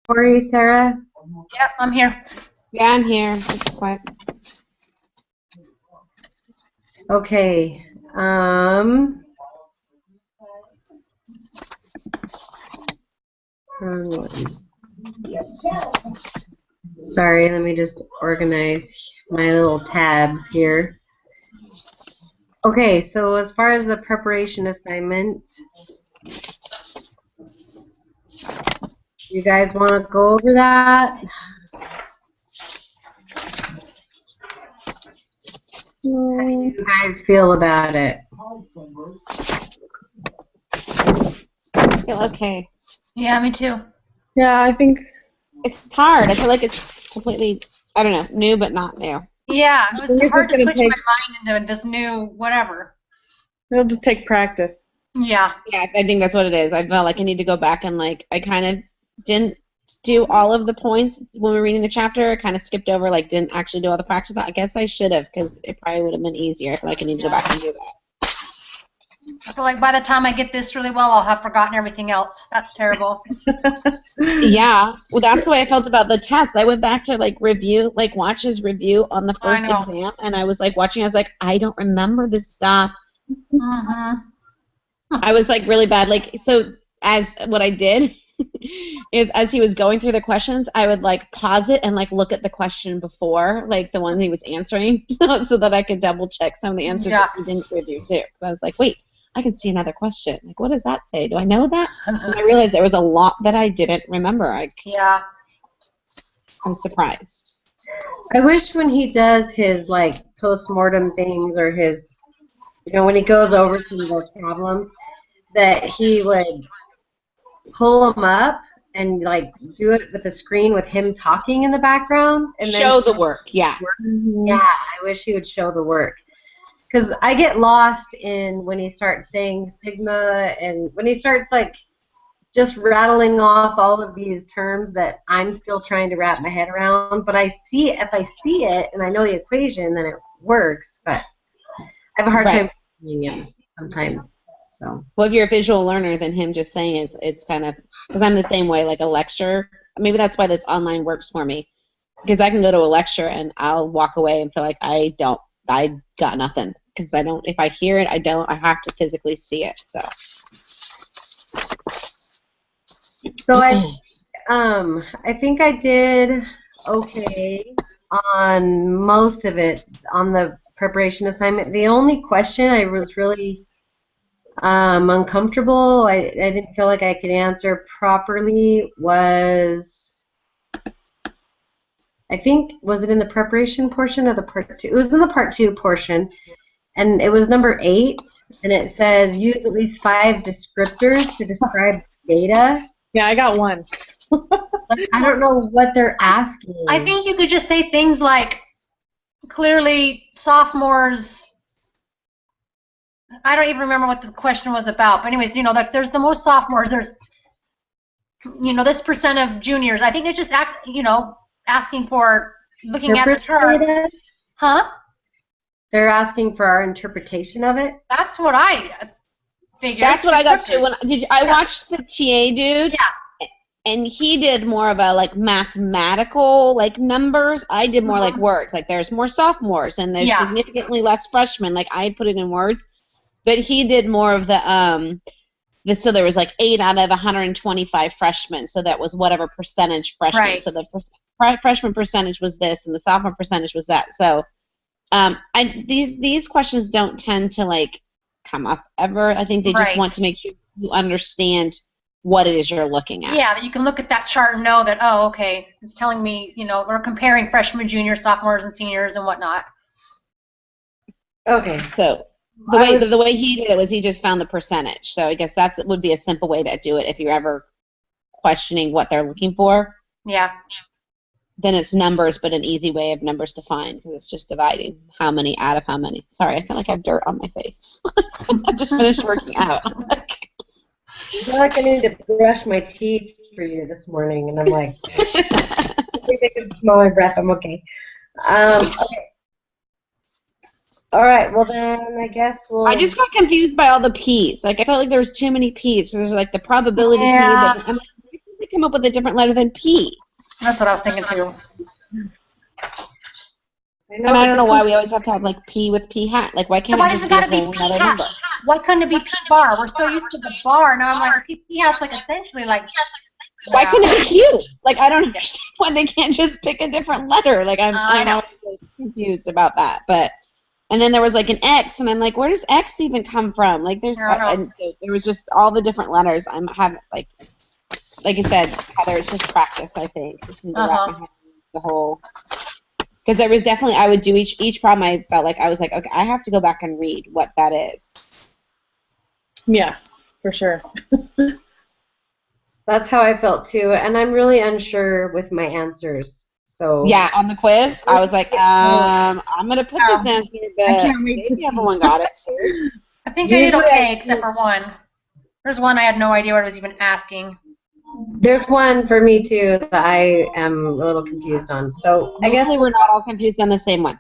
Corey, Sarah? Yep, I'm here. Yeah, I'm here. Just quiet. Okay. Sorry, let me just organize my little tabs here. Okay, so as far as the preparation assignment, you guys want to go over that? How do you guys feel about it? I feel okay. Yeah, me too. Yeah, I think It's hard. I feel like it's completely, I don't know, new but not new. Yeah, it was think it's hard just to gonna switch take- my mind into this new whatever. it'll just take practice. Yeah. Yeah, I think that's what it is. I felt like I need to go back and I kind of didn't do all of the points when we were reading the chapter. I kind of skipped over, didn't actually do all the practice. I guess I should have because it probably would have been easier. I feel like I need to go back and do that. I feel like by the time I get this really well, I'll have forgotten everything else. That's terrible. Yeah, well, that's the way I felt about the test. I went back to review, watch his review on the first know. exam, and I was watching. I was like, I don't remember this stuff. Mm-hmm. I was really bad. So as what I did is as he was going through the questions, I would pause it and look at the question before, the one he was answering, so that I could double check some of the answers that he didn't review too. So I was like, wait, I can see another question. What does that say? Do I know that? And I realized there was a lot that I didn't remember. Yeah. I'm surprised. I wish when he does his post-mortem things or his, when he goes over some of those problems, that he would pull them up and do it with the screen with him talking in the background and Show then the work, yeah. Yeah, I wish he would show the work. Because I get lost in when he starts saying sigma and when he starts just rattling off all of these terms that I'm still trying to wrap my head around. But if I see it and I know the equation, then it works. But I have a hard time doing it sometimes. So. Well, if you're a visual learner, then him just saying it's kind of, because I'm the same way, a lecture. Maybe that's why this online works for me. Because I can go to a lecture and I'll walk away and feel like I got nothing. Because if I hear it, I have to physically see it. So I think I did okay on most of it on the preparation assignment. The only question I was really uncomfortable, I didn't feel like I could answer properly was, I think, was it in the preparation portion or the part 2? It was in the part 2 portion, and it was number 8, and it says use at least 5 descriptors to describe data. Yeah, I got one. I don't know what they're asking. I think you could just say things like, clearly sophomores, I don't even remember what the question was about, but anyways, there's the most sophomores, there's, this percent of juniors. I think it's just, asking for, looking at the charts. Data? Huh? They're asking for our interpretation of it? That's what I figured. That's what I got too. I watched the TA dude. Yeah. And he did more of a mathematical numbers. I did more words. There's more sophomores and there's significantly less freshmen. I put it in words, but he did more of the so there was 8 out of 125 freshmen. So that was whatever percentage freshmen. Right. So the freshman percentage was this, and the sophomore percentage was that. So these questions don't tend to come up ever. I think they just want to make sure you understand what it is you're looking at. Yeah, that you can look at that chart and know that, oh, okay, it's telling me, we're comparing freshmen, juniors, sophomores, and seniors and whatnot. Okay. So the way he did it was he just found the percentage. So I guess that would be a simple way to do it if you're ever questioning what they're looking for. Yeah. Then it's numbers, but an easy way of numbers to find because it's just dividing how many out of how many. Sorry, I feel like I have dirt on my face. I just finished working out. I feel like I need to brush my teeth for you this morning, and I'm like, I think I can smell my breath. I'm okay. Okay. All right. Well, then I guess we'll. I just got confused by all the P's. I felt like there was too many P's. So there's the probability P, but I'm they come up with a different letter than P? That's what I was thinking too. And I don't know why we always have to have like P with P hat. Like, why can't Why it does just it be a gotta be whole P another hat? number? Why couldn't it be P bar? We're so used to the bar. Now I'm like, P hat's like essentially like. Why Yeah. couldn't it be Q? Like, I don't understand why they can't just pick a different letter. Like, I know. always confused about that. But, and then there was like an X, and I'm like, where does X even come from? Like, there's, I don't know. and so there was just all the different letters. I'm having like you said, Heather, it's just practice. I think just need to wrap my head around the whole. Because there was definitely, I would do each problem. I felt like I was like, okay, I have to go back and read what that is. Yeah, for sure. That's how I felt too, and I'm really unsure with my answers. So Yeah, on the quiz, I was like, I'm gonna put this down here, but can't wait to maybe see. everyone got it too. I think I did Usually okay except for one. There's one I had no idea what I was even asking. there's one for me too that I am a little confused on. So I guess Hopefully we're not all confused on the same one.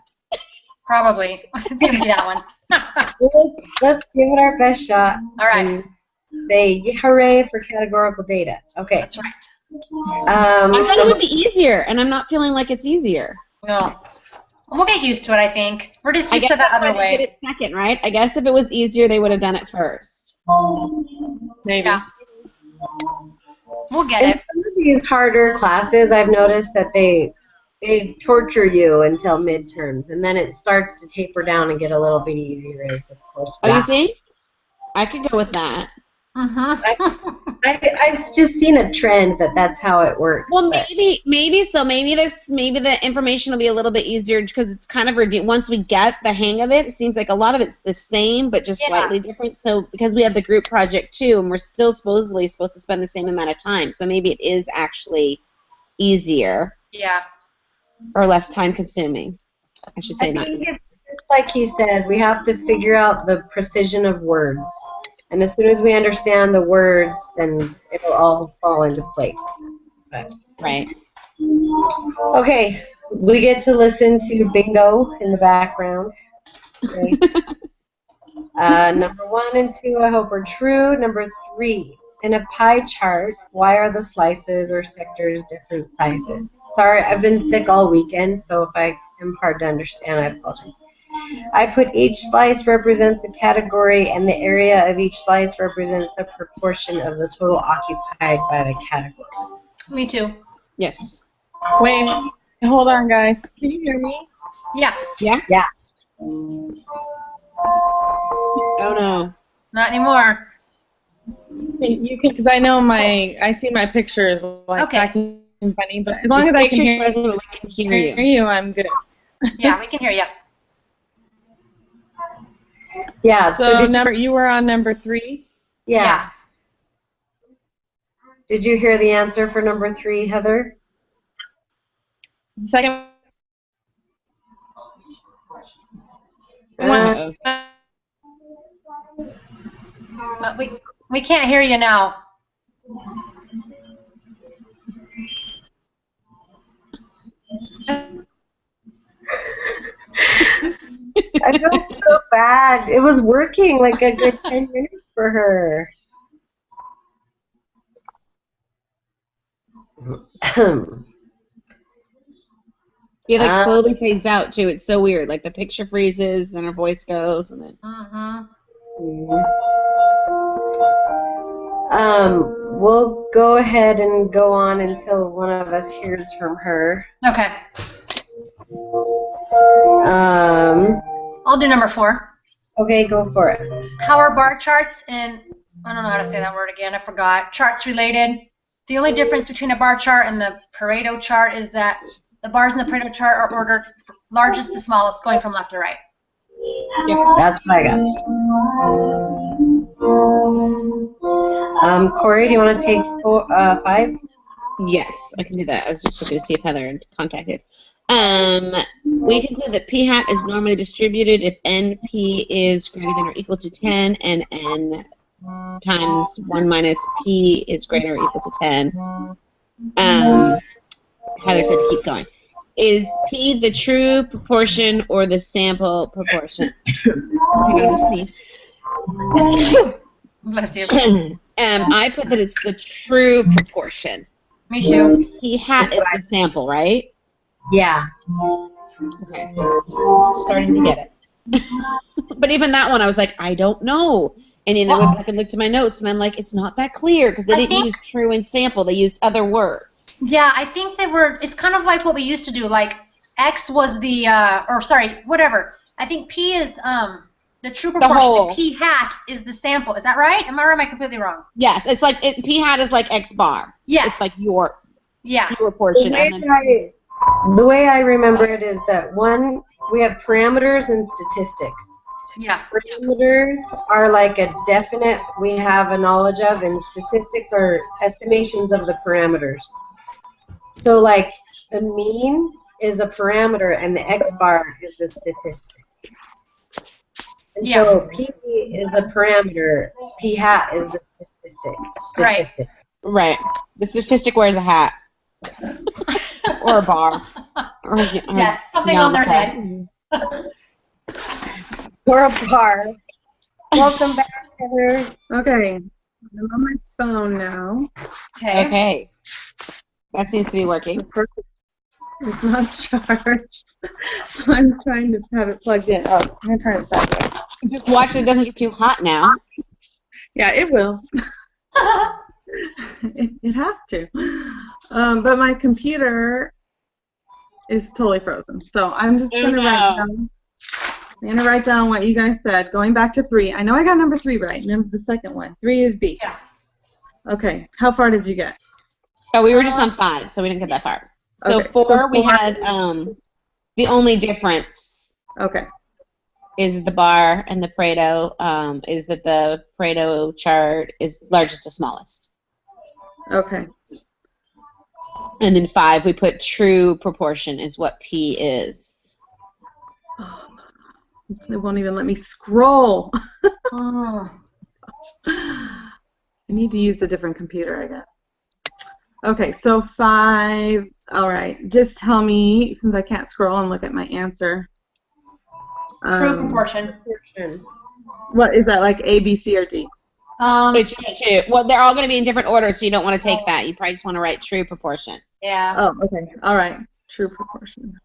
Probably. It's gonna be that one. let's give it our best shot. All right. And say hooray for categorical data. Okay. That's right. I thought it would be easier, and I'm not feeling like it's easier. No. We'll get used to it, I think. We're just I used guess to the that's other why they did way. it second, right? I guess if it was easier, they would have done it first. Maybe. Yeah. We'll get In it. some of these harder classes, I've noticed that they torture you until midterms, and then it starts to taper down and get a little bit easier as the course Oh, you goes. think? I could go with that. Mm-hmm. I've just seen a trend that's how it works. Well, but- maybe the information will be a little bit easier because it's kind of review. Once we get the hang of it, it seems like a lot of it's the same but just slightly different. So because we have the group project too, and we're still supposedly supposed to spend the same amount of time, so maybe it is actually easier Yeah. or less time consuming. I should say I not. think it's just like he said, we have to figure out the precision of words. And as soon as we understand the words, then it'll all fall into place. But, Right. okay, we get to listen to bingo in the background. Okay. Number 1 and 2, I hope are true. Number 3, in a pie chart, why are the slices or sectors different sizes? Sorry, I've been sick all weekend, so if I am hard to understand, I apologize. I put each slice represents a category, and the area of each slice represents the proportion of the total occupied by the category. Me too. Yes. Wait, hold on, guys. Can you hear me? Yeah. Yeah? Yeah. Oh, no. Not anymore. You can, because I know I see my pictures like Okay. acting funny, but as long as I can Picture hear shows that we can hear you. you, I'm good. Yeah, we can hear you. Yeah, So did you were on number 3. yeah. Did you hear the answer for number 3, Heather? Second Uh-oh. We can't hear you now. I feel so bad. It was working like a good 10 minutes for her. It like slowly fades out too. It's so weird. Like the picture freezes, then her voice goes, and then. We'll go ahead and go on until one of us hears from her. Okay. I'll do number 4. Okay, go for it. How are bar charts and I don't know how to say that word again. I forgot. Charts related. The only difference between a bar chart and the Pareto chart is that the bars in the Pareto chart are ordered largest to smallest, going from left to right. That's what I got. Corey, do you want to take 5? Yes, I can do that. I was just looking to see if Heather had contacted. We conclude that p hat is normally distributed if NP is greater than or equal to 10 and N times 1 minus P is greater or equal to 10. Heather said to keep going. Is P the true proportion or the sample proportion? Hang on, I'm sneeze. Bless you. I put that it's the true proportion. Me too. P hat is the sample, right? Yeah. Okay. Starting to get it. But even that one, I was like, I don't know. And then I went back and looked at my notes, and I'm like, it's not that clear because they didn't use true and sample. They used other words. Yeah, I think they were. It's kind of like what we used to do. Like X was the, or sorry, whatever. I think P is the true proportion. whole. And P hat is the sample. Is that right? Am I right? Am I completely wrong? Yes, it's like P hat is like X bar. Yes. It's like your Yeah. portion. The way I remember it is that one, we have parameters and statistics. Yeah. Parameters are like a definite we have a knowledge of, and statistics are estimations of the parameters. So like the mean is a parameter and the X bar is the statistic. And so P is the parameter, P hat is the statistic. Right. The statistic wears a hat. Or a bar. Or yes, something on their head. Or a bar. Welcome back, Heather. Okay, I'm on my phone now. Okay. That seems to be working. Of course, it's not charged. I'm trying to have it plugged in. Oh, I'm going to turn it that way. Just watch it doesn't get too hot now. Yeah, it will. It has to. But my computer is totally frozen. So I'm just going to write down. I'm going to write down what you guys said. Going back to 3. I know I got number 3 right. Number the second one. 3 is B. Yeah. Okay. How far did you get? Oh, we were just on 5, so we didn't get that far. So okay, 4, we had the only difference. Okay. Is the bar and the Pareto, is that the Pareto chart is largest to smallest. Okay. And then 5, we put true proportion is what P is. It won't even let me scroll. Oh. I need to use a different computer, I guess. Okay, so 5. All right. Just tell me, since I can't scroll and look at my answer. True proportion. What is that, like A, B, C, or D? It's true. Well, they're all going to be in different orders, so you don't want to take that. You probably just want to write true proportion. Yeah. Oh, okay. All right. True proportion.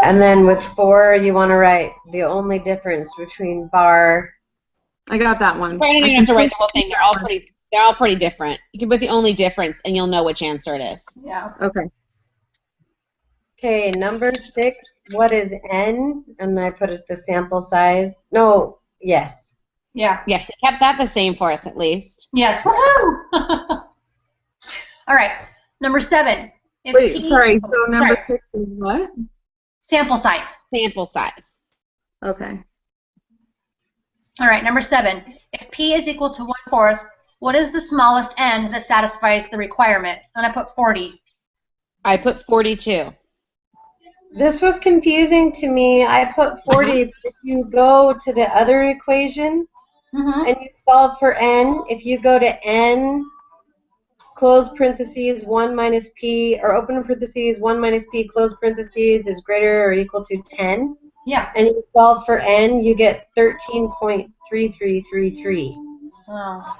And then with 4, you want to write the only difference between bar. I got that one. You don't even have to write the whole thing. They're all pretty different. You can put the only difference, and you'll know which answer it is. Yeah. Okay. Okay, number 6. What is N? And I put the sample size. No. Yes. Yeah. Yes, they kept that the same for us at least. Yes. Woohoo! All right. Number 7. Wait, sorry. So number 6 is what? Sample size. Sample size. Okay. All right. Number 7. If P is equal to 1/4, what is the smallest N that satisfies the requirement? And I put 40. I put 42. This was confusing to me. I put 40. If you go to the other equation and you solve for N, if you go to N, close parentheses, 1 minus P, or open parentheses, 1 minus P, close parentheses, is greater or equal to 10. Yeah. And you solve for N, you get 13.3333. Oh.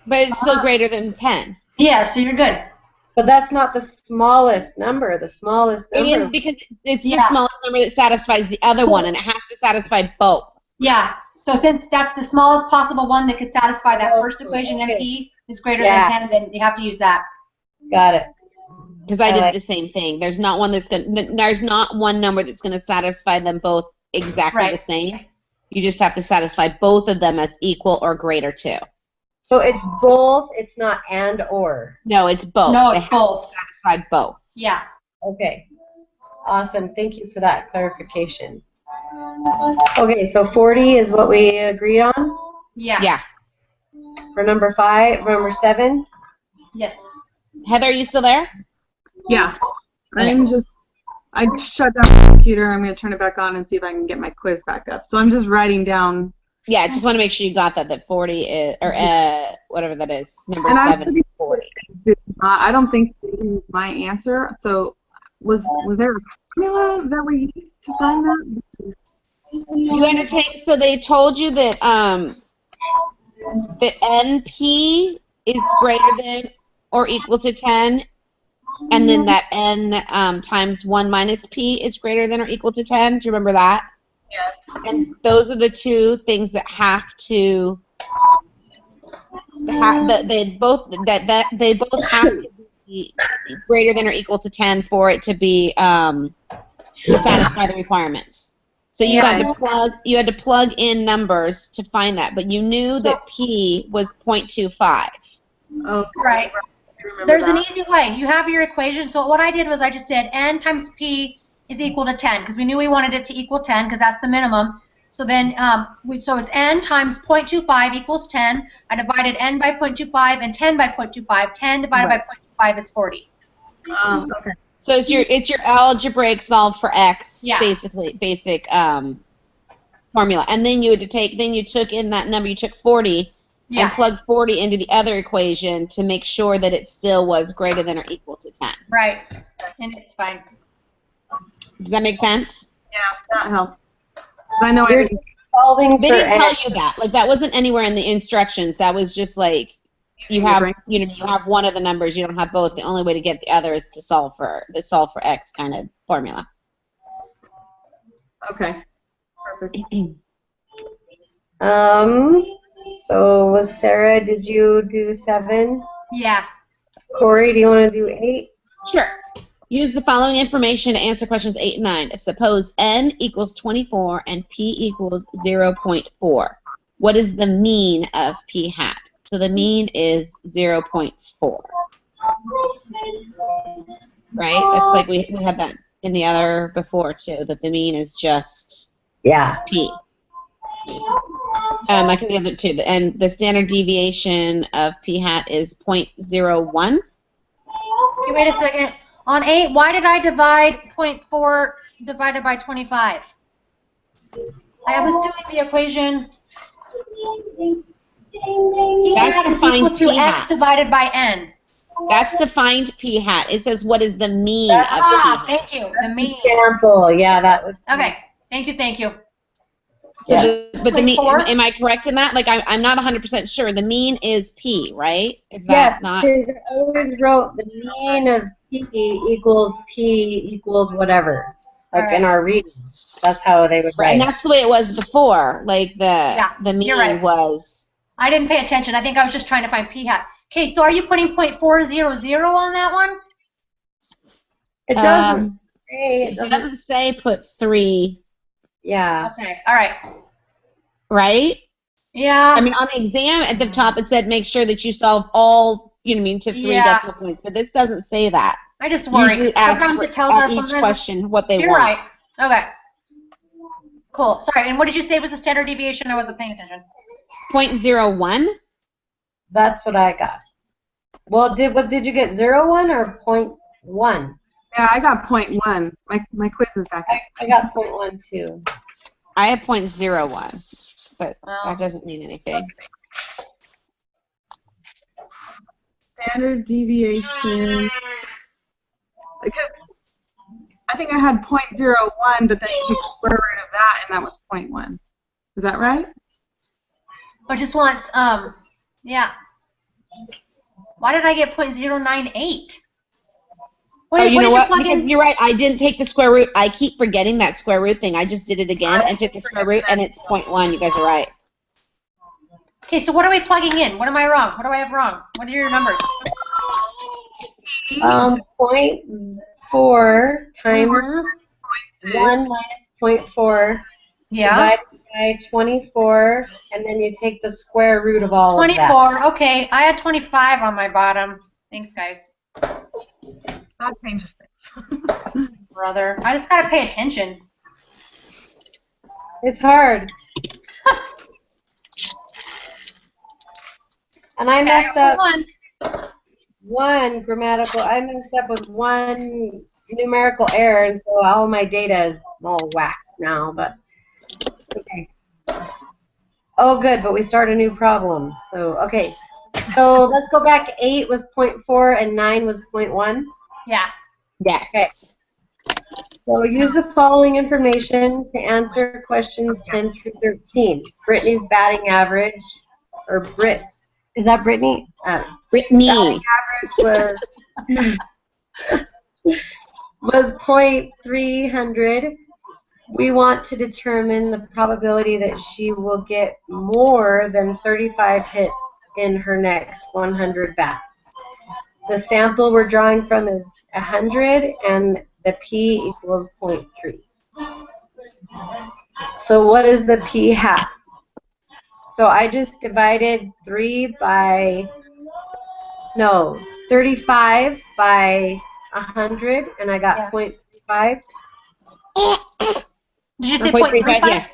But it's still greater than 10. Yeah, so you're good. But that's not the smallest number. The smallest number. It is because it's the smallest number that satisfies the other one, and it has to satisfy both. Yeah. So since that's the smallest possible one that could satisfy that first equation, then P is greater than 10, then you have to use that. Got it. Because I did the same thing. There's not one there's not one number that's going to satisfy them both exactly the same. You just have to satisfy both of them as equal or greater to. So it's both. It's not and or. No, it's both. No, they it's both. have to satisfy both. Yeah. Okay. Awesome. Thank you for that clarification. Okay, so 40 is what we agreed on? Yeah. Yeah. For number 7? Yes. Heather, are you still there? Yeah. Okay. I shut down the computer. I'm going to turn it back on and see if I can get my quiz back up. So I'm just writing down. Yeah, I just want to make sure you got that 40 is, or whatever that is, number And 7 is 40. I don't think it was my answer. So was there a formula that we used to find that? You had to take, so they told you that the NP is greater than or equal to 10, and then that n times 1 minus p is greater than or equal to 10. Do you remember that? Yes. And those are the two things that have to they both have to be greater than or equal to 10 for it to be to satisfy the requirements. So you had to plug in numbers to find that, but you knew that p was 0.25. Okay. Right. There's an easy way. You have your equation. So what I did was I just did n times p is equal to 10 because we knew we wanted it to equal 10 because that's the minimum. So then, so it's n times 0.25 equals 10. I divided n by 0.25 and 10 by 0.25. 10 divided by 0.25 is 40. Okay. So it's your algebraic solve for x, Yeah. basically basic formula, and then you took in that number, you took 40 and plugged 40 into the other equation to make sure that it still was greater than or equal to 10. Right, and it's fine. Does that make sense? Yeah, that helps. I know You're solving They for didn't tell x. you that. Like that wasn't anywhere in the instructions. That was just like you have one of the numbers, you don't have both. The only way to get the other is to solve for x kind of formula. Okay. Perfect. So was Sarah, did you do 7? Yeah. Corey, do you want to do 8? Sure. Use the following information to answer questions 8 and 9. Suppose n equals 24 and p equals 0.4. What is the mean of p hat? So the mean is 0.4. Right? It's like we had that in the other before too, that the mean is just p. I can give it to and the standard deviation of p hat is 0.01. Okay, wait a second. On 8, why did I divide 0.4 divided by 25? I was doing the equation. That's to find equal to p x hat. divided by n. That's to find p hat. It says what is the mean of p hat. Thank you. The mean. Sample, yeah, that was. Okay, thank you. So Yeah. but the mean, am I correct in that? Like I'm not 100% sure. The mean is p, right? Is that not? I always wrote the mean of p equals whatever. Like in our reading. That's how they would write. And that's the way it was before. Like the mean was. I didn't pay attention. I think I was just trying to find p hat. Okay, so are you putting 0.400 on that one? It doesn't say. It doesn't say put 3. Yeah. Okay, all right. Right? Yeah. I mean, on the exam at the top, it said make sure that you solve all, to 3 decimal points. But this doesn't say that. I just worry. Usually Sometimes it tells us each question what they want. You're right. Okay. Cool. Sorry, and what did you say was the standard deviation? I wasn't paying attention. 0.01? That's what I got. Well, did you get 0.1 or 0.1? Yeah, I got 0.1. My quiz is back. I got 0.1 too. I have 0.01, but that doesn't mean anything. Standard deviation. Because I think I had 0.01, but then you take the square root of that, and that was 0.1. Is that right? Or just wants, yeah. Why did I get 0.098? You know what? Because you're right. I didn't take the square root. I keep forgetting that square root thing. I just did it again and took the square root, and it's 0.1. You guys are right. Okay, so what are we plugging in? What am I wrong? What do I have wrong? What are your numbers? 0.4 times 1 minus 0.4 divided by 24, and then you take the square root of all of that. 24, okay. I had 25 on my bottom. Thanks, guys. That changes things. Brother, I just gotta pay attention. It's hard. And I messed up one grammatical. I messed up with one numerical error, and so all my data is all whacked now. But okay. Oh, good. But we start a new problem. So okay. So let's go back. 8 was 0.4 and 9 was 0.1. Yeah. Yes. Okay. So use the following information to answer questions 10 through 13. Brittany's batting average, or Brit. Is that Brittany? Brittany. Batting was 0.300. We want to determine the probability that she will get more than 35 hits in her next 100 bats. The sample we're drawing from is 100, and the p equals 0.3. So what is the p hat? So I just divided 35 by 100, and I got 0.35. Did you say 0.35?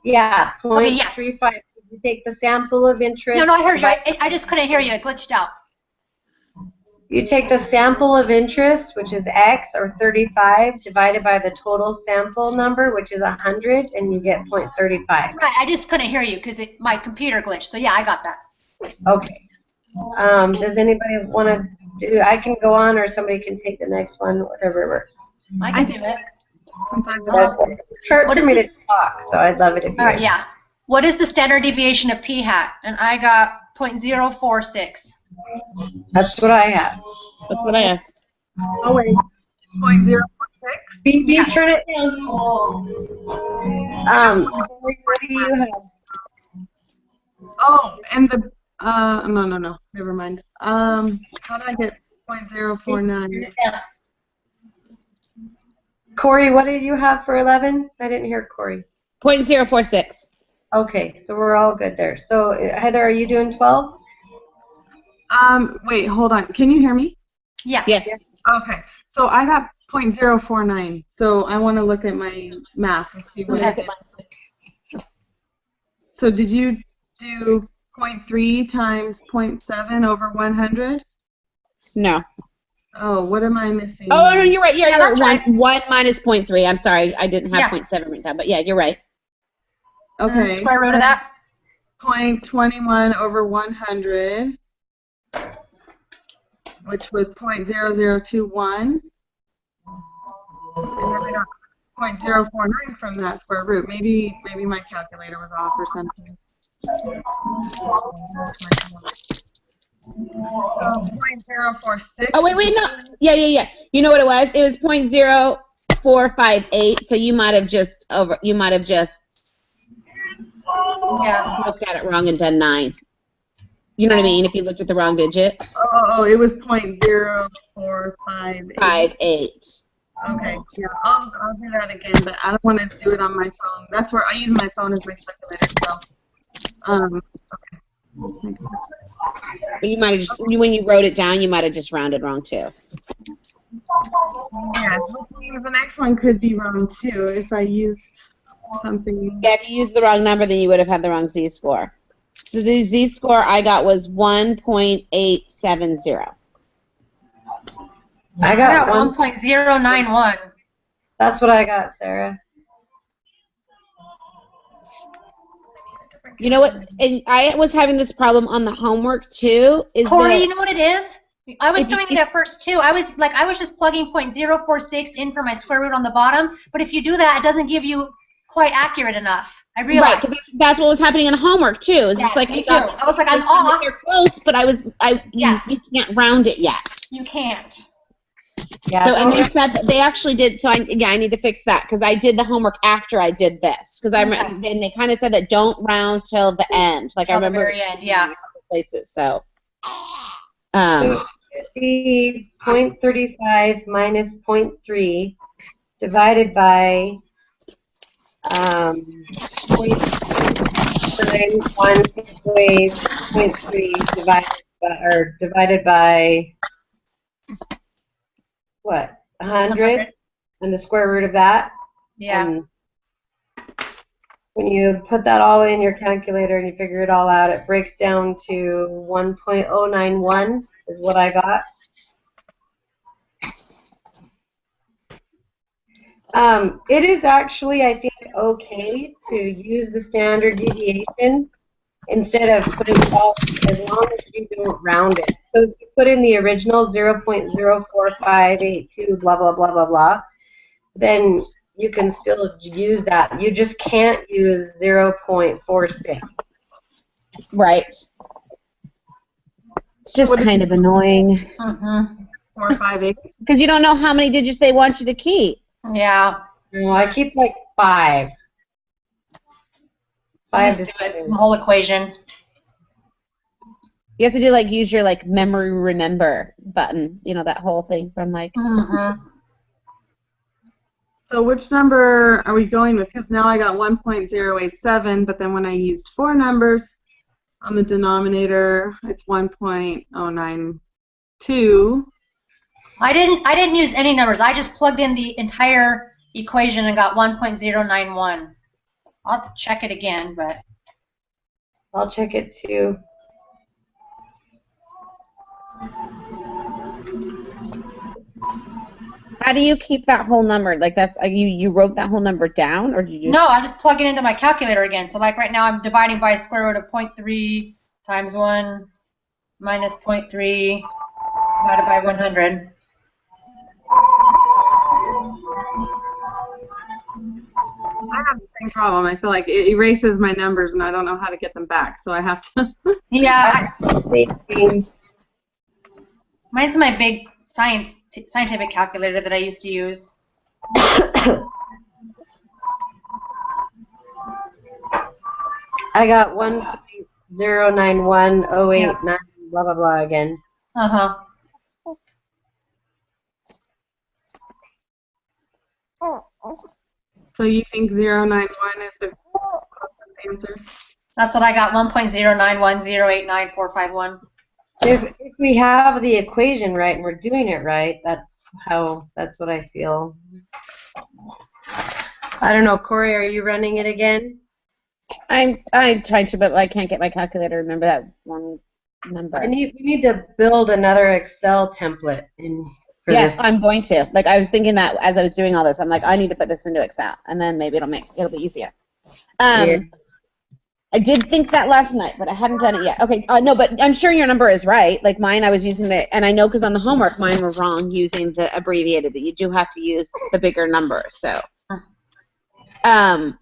Yeah, 0.35. You take the sample of interest. No, I heard you. I just couldn't hear you. It glitched out. You take the sample of interest, which is x, or 35, divided by the total sample number, which is 100, and you get 0.35. Right, I just couldn't hear you because my computer glitched. So, yeah, I got that. Okay. Does anybody want to do, I can go on, or somebody can take the next one, whatever works. I can do it. It's hard for me to talk, so I'd love it if you All right, yeah. What is the standard deviation of p hat? And I got 0.046. That's what I have. That's what I have. Oh, wait. 0.046? BB, turn it down. What do you have? Oh, and the, no. Never mind. How did I get 0.049? Corey, what did you have for 11? I didn't hear Corey. 0.046. Okay, so we're all good there. So, Heather, are you doing 12? Wait, hold on. Can you hear me? Yeah. Yes. Okay. So I got 0.049. So I want to look at my math and see what it is. So did you do 0.3 times 0.7 over 100? No. Oh, what am I missing? Oh, no, you're right. Yeah, You're right. 1 minus 0.3. I'm sorry. I didn't have 0.7 written down. But, yeah, you're right. Okay. Square root of that? 0.21 over 100, which was 0.0021. And then I got 0.049 from that square root. Maybe my calculator was off or something. 0.046. Oh, wait, no. Yeah. You know what it was? It was 0.0458. So you might have just looked at it wrong and done 9. You know what I mean? If you looked at the wrong digit. Oh, it was 0.0458. 58. Okay, yeah, I'll do that again, but I don't want to do it on my phone. That's where I use my phone as my calculator. So, okay. But you might have just, when you wrote it down, you might have just rounded wrong too. Yeah, which means the next one could be wrong too if I used something. Yeah, if you used the wrong number, then you would have had the wrong z-score. So the z-score I got was 1.870. I got 1.091. That's what I got, Sarah. You know what? And I was having this problem on the homework too. Corey, you know what it is? I was doing it at first too. I was just plugging 0.046 in for my square root on the bottom. But if you do that, it doesn't give you quite accurate enough. I realized. Right, because that's what was happening in the homework too. It's just like me too. I was like, I'm off. They're close, but you can't round it yet. You can't. Yeah, so, and they said that they actually did. So I need to fix that because I did the homework after I did this because then they kind of said that don't round till the end. Like I remember the very end, yeah. Places so. So 0.35 minus 0.3 divided by 0.91 equals 0.3 divided by what? 100 and the square root of that. Yeah. And when you put that all in your calculator and you figure it all out, it breaks down to 1.091 is what I got. It is actually, I think, okay to use the standard deviation instead of putting all, as long as you don't round it. So if you put in the original 0.04582, blah, blah, blah, blah, blah, then you can still use that. You just can't use 0.46. Right. It's just kind of annoying. 458. Because you don't know how many digits they want you to keep. Yeah. No, I keep like 5. Just do it. The whole equation. You have to do like use your like memory remember button. You know that whole thing from like. So which number are we going with? Because now I got 1.087, but then when I used 4 numbers on the denominator, it's 1.092. I didn't use any numbers. I just plugged in the entire equation and got 1.091. I'll have to check it again, but I'll check it too. How do you keep that whole number? Like that's you wrote that whole number down, or did you just? No, I just plug it into my calculator again. So like right now I'm dividing by square root of 0.3 times 1 minus 0.3 divided by 100. I have the same problem. I feel like it erases my numbers and I don't know how to get them back, so I have to. Yeah. Mine's my big scientific calculator that I used to use. I got 1.091089 blah blah blah again. So you think 091 is the closest answer? That's what I got. 1.091089451. If we have the equation right and we're doing it right, that's what I feel. I don't know, Corey, are you running it again? I tried to, but I can't get my calculator to remember that one number. We need to build another Excel template in. Yes, I'm going to. Like I was thinking that as I was doing all this, I'm like, I need to put this into Excel, and then maybe it'll be easier. I did think that last night, but I hadn't done it yet. Okay, no, but I'm sure your number is right. Like mine, I was using and I know because on the homework, mine were wrong using the abbreviated. That you do have to use the bigger number. So,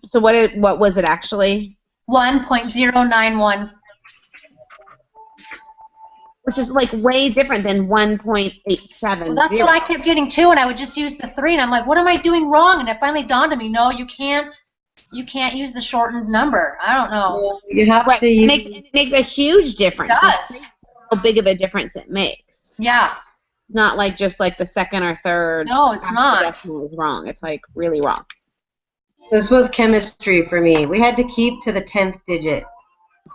so what was it actually? 1.091. Which is like way different than 1.870. Well, that's what I kept getting too, and I would just use the 3, and I'm like, what am I doing wrong? And it finally dawned on me, no, you can't use the shortened number. I don't know. You have to use. It makes a huge difference. It does. How big of a difference it makes. Yeah. It's not like just like the second or third. No, it's not. Decimal is wrong. It's like really wrong. This was chemistry for me. We had to keep to the 10th digit,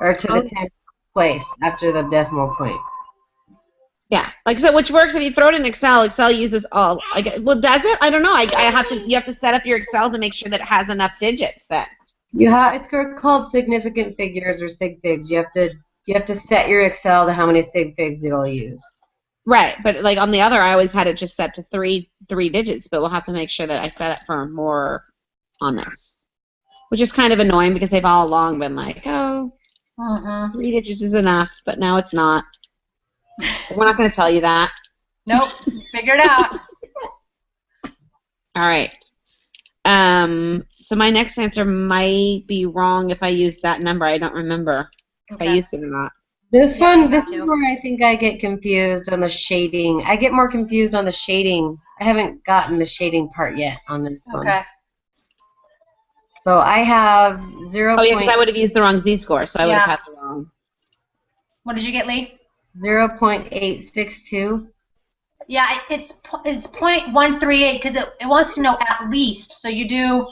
or to the 10th place after the decimal point. Yeah, like I said, which works if you throw it in Excel. Excel uses all. Well, does it? I don't know. You have to set up your Excel to make sure that it has enough digits. It's called significant figures or sig figs. You have to set your Excel to how many sig figs it'll use. Right, but like on the other, I always had it just set to three digits. But we'll have to make sure that I set it for more on this, which is kind of annoying because they've all along been like, 3 digits is enough, but now it's not. We're not going to tell you that. Nope, just figure it out. All right. So my next answer might be wrong if I use that number. I don't remember if I used it or not. This is where I think I get confused on the shading. I get more confused on the shading. I haven't gotten the shading part yet on this one. Okay. So I have 0. Oh, yeah, because I would have used the wrong z-score, so I would have had the wrong. What did you get, Lee? 0.862. Yeah, it's 0.138 because it wants to know at least. So you do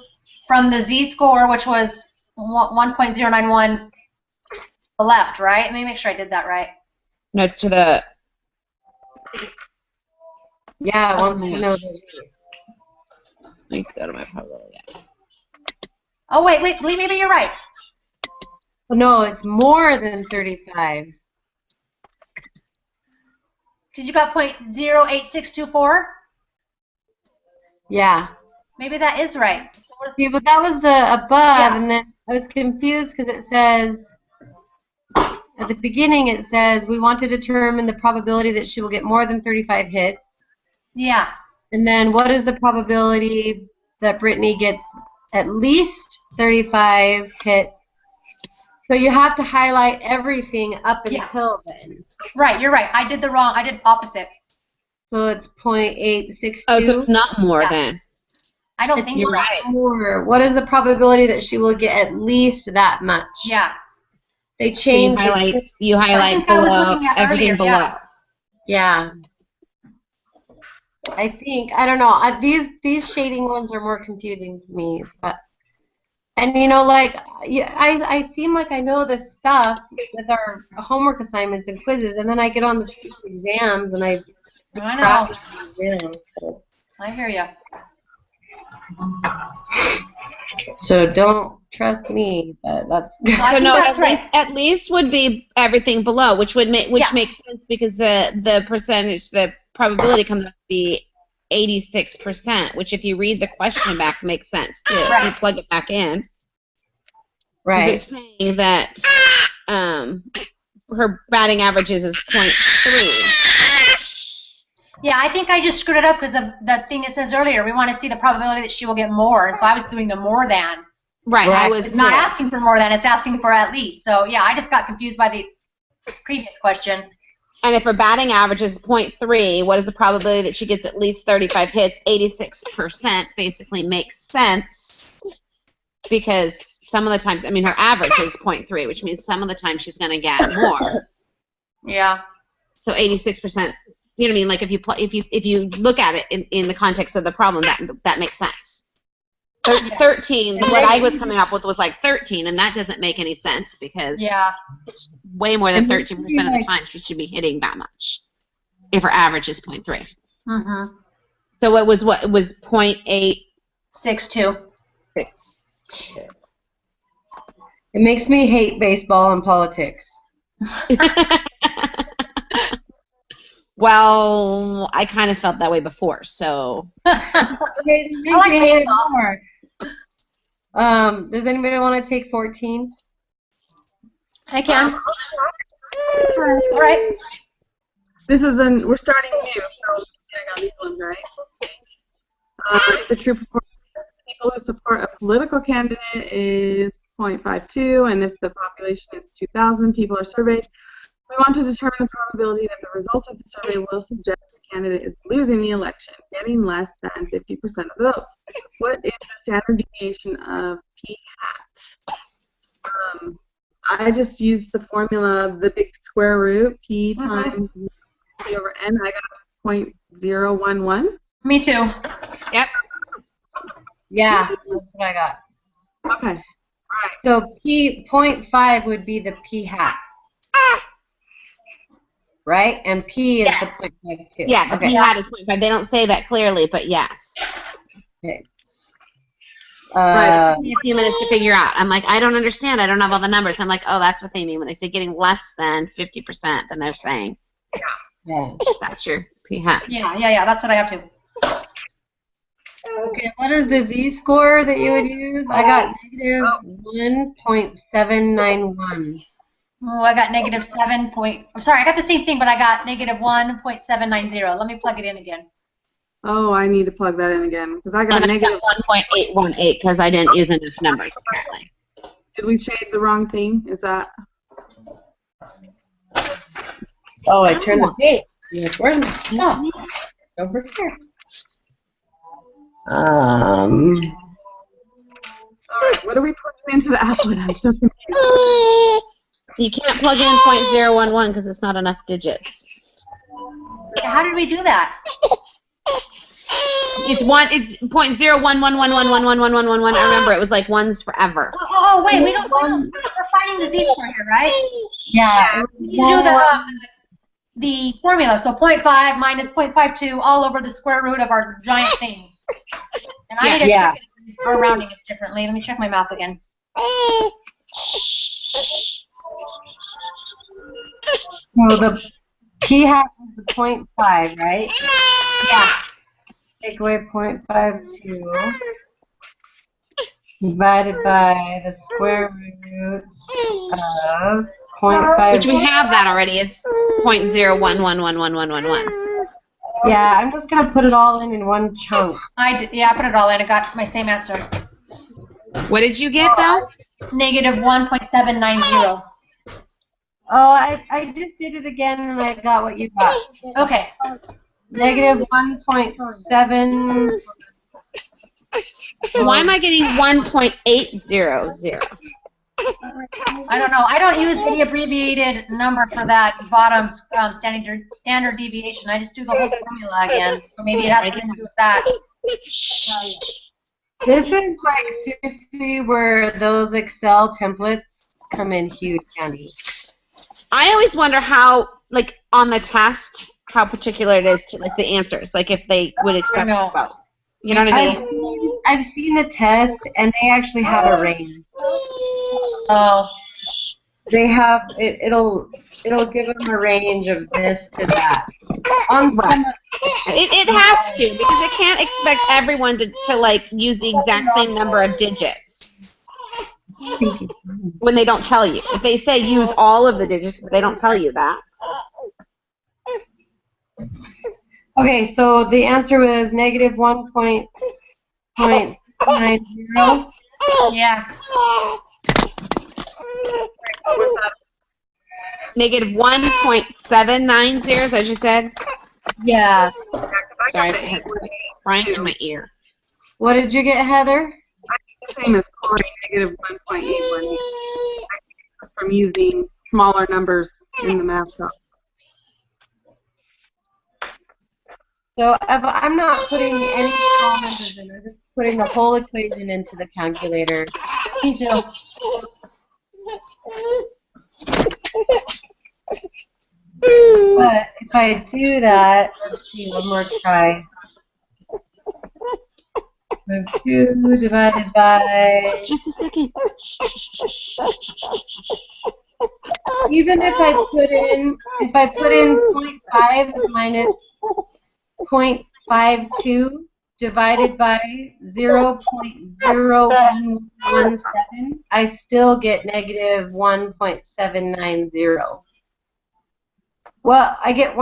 from the z-score, which was 1.091, the left, right? Let me make sure I did that right. No, to the. Yeah, it wants to know. Let me go to my probability. Oh, wait, Lee, maybe you're right. No, it's more than 35. Because you got 0.08624? Yeah. Maybe that is right. See, but that was the above, and then I was confused because it says, at the beginning it says, we want to determine the probability that she will get more than 35 hits. Yeah. And then what is the probability that Brittany gets at least 35 hits So you have to highlight everything up Yeah. until then. Right, you're right. I did opposite. So it's 0.862. Oh, so it's not more Yeah. then. I don't It's think so. right. more. What is the probability that she will get at least that much? Yeah. They So you changed highlight, it. I think I was looking at everything earlier, below. yeah. Yeah. I think, I don't know. These shading ones are more confusing to me. But, and you know, like, I seem like I know this stuff with our homework assignments and quizzes, and then I get on the stupid exams and I I crap know. the exams. So. I hear you. So don't trust me, but that's. I So think no, that's right. at least would be everything below, which would make Yeah. makes sense because the percentage, the probability comes up to be 86%, which if you read the question back makes sense too. If you plug it back in. Because Right. it's saying that her batting averages is 0.3. Yeah, I think I just screwed it up because of the thing it says earlier. We want to see the probability that she will get more, and so I was doing the more than. Right, I was It's not asking for more than, it's asking for at least. So yeah, I just got confused by the previous question. And if her batting average is 0.3, what is the probability that she gets at least 35 hits? 86% basically makes sense because some of the times, I mean, her average is 0.3, which means some of the time she's going to get more. Yeah. So 86%, you know what I mean? Like if you look at it in the context of the problem, that makes sense. 13, what I was coming up with was like 13, and that doesn't make any sense because way more than 13% of the time she should be hitting that much if her average is 0.3. Mm-hmm. So it was 0.862. 6-2. It makes me hate baseball and politics. Well, I kind of felt that way before, so. I like baseball. Does anybody want to take 14? I can. All right. This is we're starting new, so getting on these ones, right? If the true proportion of people who support a political candidate is 0.52, and if the population is 2,000 people are surveyed, we want to determine the probability that the results of the survey will suggest the candidate is losing the election, getting less than 50% of the votes. What is the standard deviation of p hat? I just used the formula of the big square root, p times p over n. I got 0.011. Me too. Yep. Yeah, that's what I got. Okay. All right. So p 0.5 would be the p hat. Right? And P is the 0.52. Yeah, the P hat is 0.5. They don't say that clearly, but yes. Okay. Right, it took me a few minutes to figure out. I'm like, I don't understand. I don't have all the numbers. I'm like, oh, that's what they mean. When they say getting less than 50%, then they're saying that's your P hat. Yeah, that's what I have too. Okay, what is the Z-score that you would use? I got negative 1.791. Oh, I got negative 7 point. I'm sorry, I got the same thing, but I got negative 1.790. Let me plug it in again. Oh, I need to plug that in again because I got negative 1.818 because I didn't use enough numbers apparently. Did we shade the wrong thing? Is that? Oh, I turned the page. Where's my stuff? Over here. All right, what are we plugging into the applet? I'm so confused. You can't plug in 0.011 because it's not enough digits. How did we do that? It's 0.01111111111. I remember it was like ones forever. Oh wait, we're finding the Z-score here, right? Yeah. You do the formula, so 0.5 minus 0.52 all over the square root of our giant thing. And I need to check it. Our rounding is differently. Let me check my mouth again. So the P hat is the 0.5, right? Yeah. Take away 0.52 divided by the square root of 0.5. Which we have that already. It's 0.0111111. Yeah, I'm just gonna put it all in one chunk. I put it all in. I got my same answer. What did you get though? Negative 1.790. Oh, I just did it again and I got what you got. Okay. Negative 1.7. Why am I getting 1.800? I don't know. I don't use any abbreviated number for that bottom standard deviation. I just do the whole formula again. So maybe it has something to do with that. This is like seriously where those Excel templates come in huge handy. I always wonder how, like, on the test, how particular it is to, like, the answers. Like, if they would accept both. You know what I mean? I've seen the test, and they actually have a range. Oh. They have it'll give them a range of this to that. It has to, because it can't expect everyone to like use the exact same number of digits when they don't tell you. If they say use all of the digits, they don't tell you that. Okay, so the answer was negative 1.90. Yeah. Negative 1.790, is that what you said? Yeah. Sorry, I had Frank in my ear. What did you get, Heather? The same as Corey, negative 1.81. From using smaller numbers in the math box. So if I'm not putting any small numbers in, I'm just putting the whole equation into the calculator. Me too. But if I do that, let's see, one more try. 2 divided by... Just a second. Even if I put in 0.5 minus 0.52 divided by 0.0117, I still get negative 1.790. Well, I get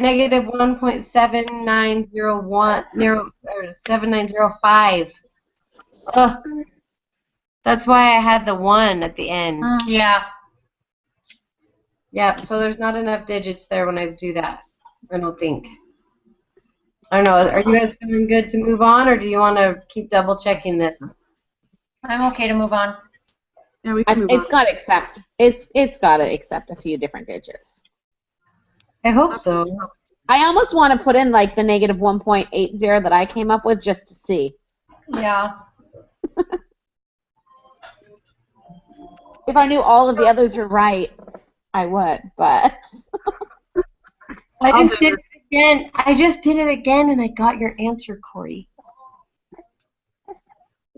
negative 1.7905. That's why I had the 1 at the end. Yeah. Yeah, so there's not enough digits there when I do that, I don't think. I don't know, are you guys feeling good to move on, or do you want to keep double checking this? I'm okay to move on. Yeah, we can move It's on. got to accept. It's got to accept a few different digits. I hope so. I almost want to put in like the negative 1.80 that I came up with just to see. Yeah. If I knew all of the others were right, I would, but I just did it again. I just did it again, and I got your answer, Corey.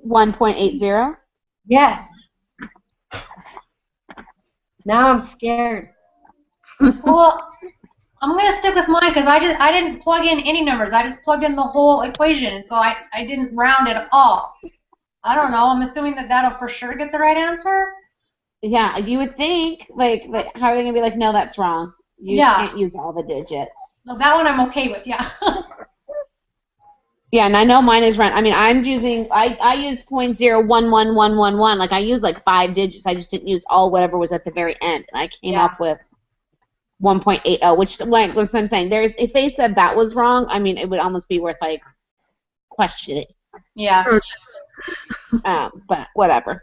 1.80? Yes. Now I'm scared. Well, I'm gonna stick with mine because I didn't plug in any numbers. I just plugged in the whole equation, so I didn't round it at all. I don't know. I'm assuming that that'll for sure get the right answer. Yeah, you would think, like how are they going to be like, no, that's wrong. You can't use all the digits. No, that one I'm okay with, yeah. Yeah, and I know mine is right. I mean, I use 0.011111. Like, I use like 5 digits. I just didn't use all whatever was at the very end. And I came up with 1.80, which, like, that's what I'm saying. If they said that was wrong, I mean, it would almost be worth, like, questioning. Yeah. But whatever.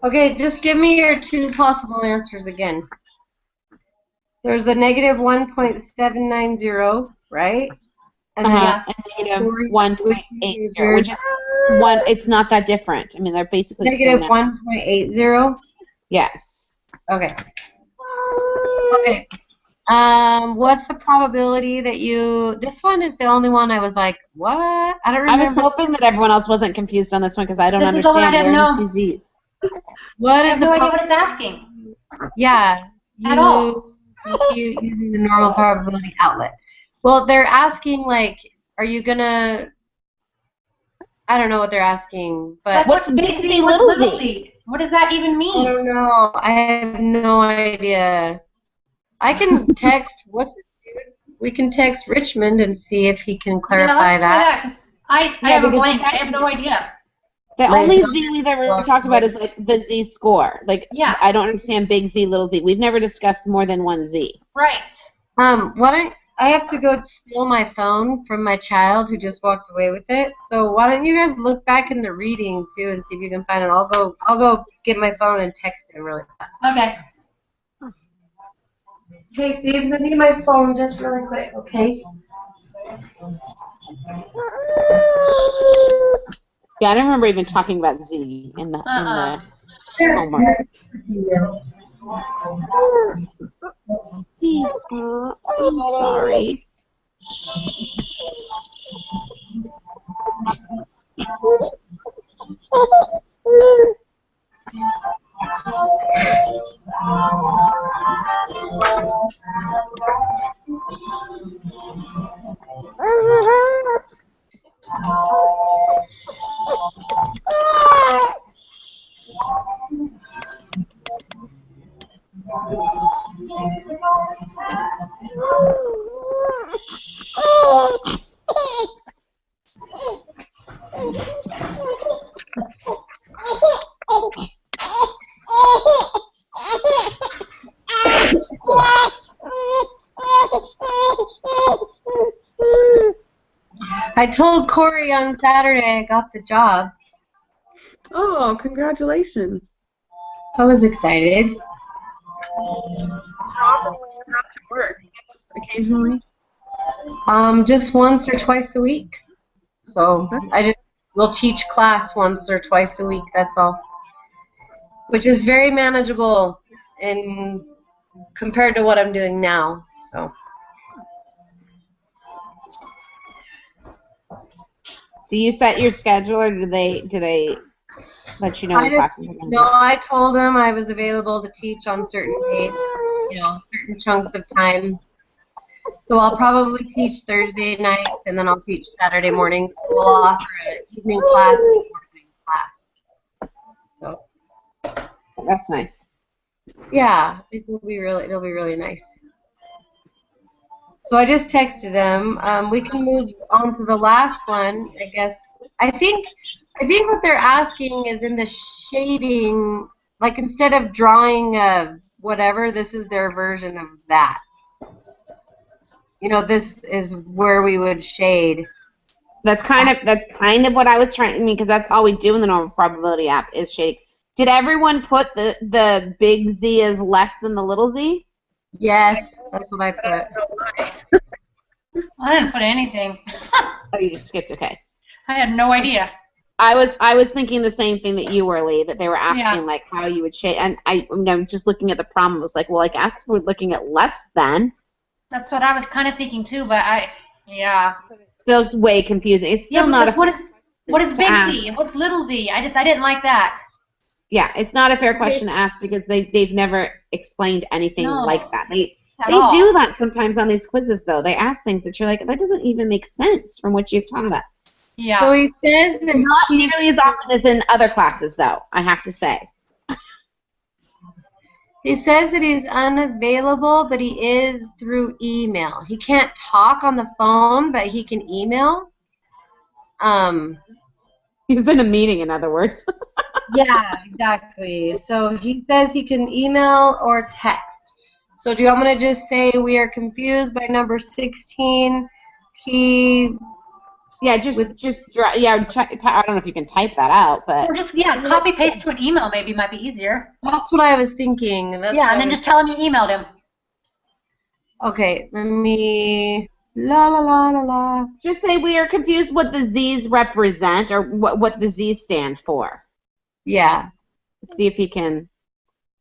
Okay, just give me your 2 possible answers again. There's the negative 1.790, right? And then and negative 1.80, which is one. It's not that different. I mean, they're basically negative the same 1.80. Yes. Okay. Okay. What's the probability that this one is the only one I was like, what? I don't remember. I was hoping that everyone else wasn't confused on this one because I don't understand. This is the one I didn't know. What is I have no idea what it's asking. Yeah. At all. Using the normal probability outlet. Well, they're asking, like, are you going to, I don't know what they're asking, but. What's big Z, what's little z? What does that even mean? I don't know. I have no idea. I can text, we can text Richmond and see if he can clarify let's try that, 'cause I have a blank. I have no idea. The My only daughter Z we've ever walked talked about away. is like the Z score. Like Yeah. I don't understand big Z, little Z. We've never discussed more than one Z. Right. I have to go steal my phone from my child who just walked away with it. So why don't you guys look back in the reading too and see if you can find it. I'll go get my phone and text him really fast. Okay. Hey Thebes, I need my phone just really quick, okay? Yeah, I don't remember even talking about Z in the homework. Please stop. I'm sorry. I told Corey on Saturday I got the job. Oh, congratulations. I was excited. How often will you have to work? Just occasionally? Just once or twice a week. So I just will teach class once or twice a week, that's all. Which is very manageable in compared to what I'm doing now. So Do you set your schedule, or do they let you know when classes are going to be? I told them I was available to teach on certain days, certain chunks of time. So I'll probably teach Thursday nights, and then I'll teach Saturday morning. We'll offer an evening class and a morning class. So That's nice. yeah, it'll be really nice. So I just texted him. We can move on to the last one, I guess. I think what they're asking is in the shading, like instead of drawing whatever, this is their version of that. This is where we would shade. That's kind of what I was trying. I mean, because that's all we do in the normal probability app is shading. Did everyone put the big Z as less than the little Z? Yes, that's what I put. I didn't put anything. Oh, you just skipped. Okay. I had no idea. I was thinking the same thing that you were, Lee, that they were asking like how you would shade, and I'm just looking at the problem. I was like, well, I guess we're looking at less than. That's what I was kind of thinking too, but Still way confusing. It's still not. What is big Z? What's little Z? I didn't like that. Yeah, it's not a fair question to ask because they've never explained anything like that. They do that sometimes on these quizzes, though. They ask things that you're like, that doesn't even make sense from what you've taught us. Yeah. So he says that Not nearly as often as in other classes, though, I have to say. He says that he's unavailable, but he is through email. He can't talk on the phone, but he can email. He's in a meeting, in other words. Yeah, exactly. So he says he can email or text. So do you want me to just say we are confused by number 16? Yeah, I don't know if you can type that out, but or just copy paste to an email maybe might be easier. That's what I was thinking. And then just tell him you emailed him. Okay, let me la la la la la. Just say we are confused what the Z's represent or what the Z's stand for. Yeah. See if he can.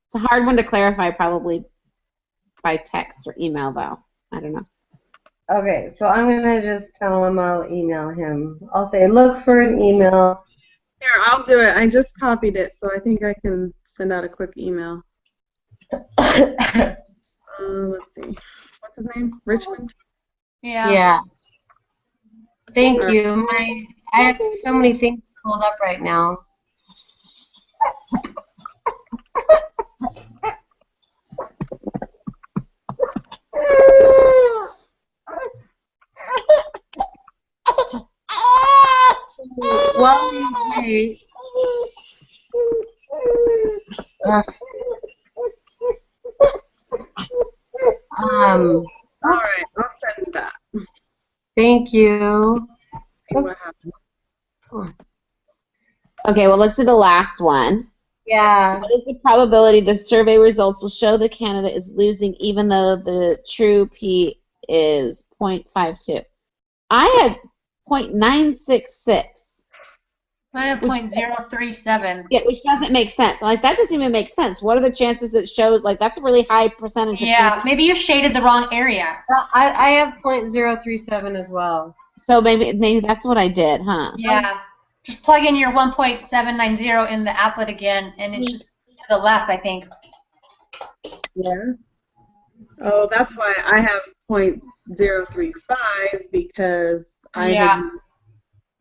It's a hard one to clarify probably by text or email, though. I don't know. Okay, so I'm going to just tell him I'll email him. I'll say, look for an email. Here, I'll do it. I just copied it, so I think I can send out a quick email. Let's see. What's his name? Richmond? Yeah. Thank you. I have so many things pulled up right now. Well, Uh, All right, I'll send that. thank you. See what happens. Okay, well, let's do the last one. Yeah. What is the probability the survey results will show the candidate is losing even though the true P is 0.52? I had 0.966. I have 0.037. Yeah, which doesn't make sense. I'm like, that doesn't even make sense. What are the chances it shows? Like, that's a really high percentage of Yeah, chances. maybe you shaded the wrong area. I have 0.037 as well. So maybe that's what I did, huh? Yeah. Just plug in your 1.790 in the applet again, and it's just to the left, I think. Yeah. Oh, that's why I have 0.035 because I Yeah. had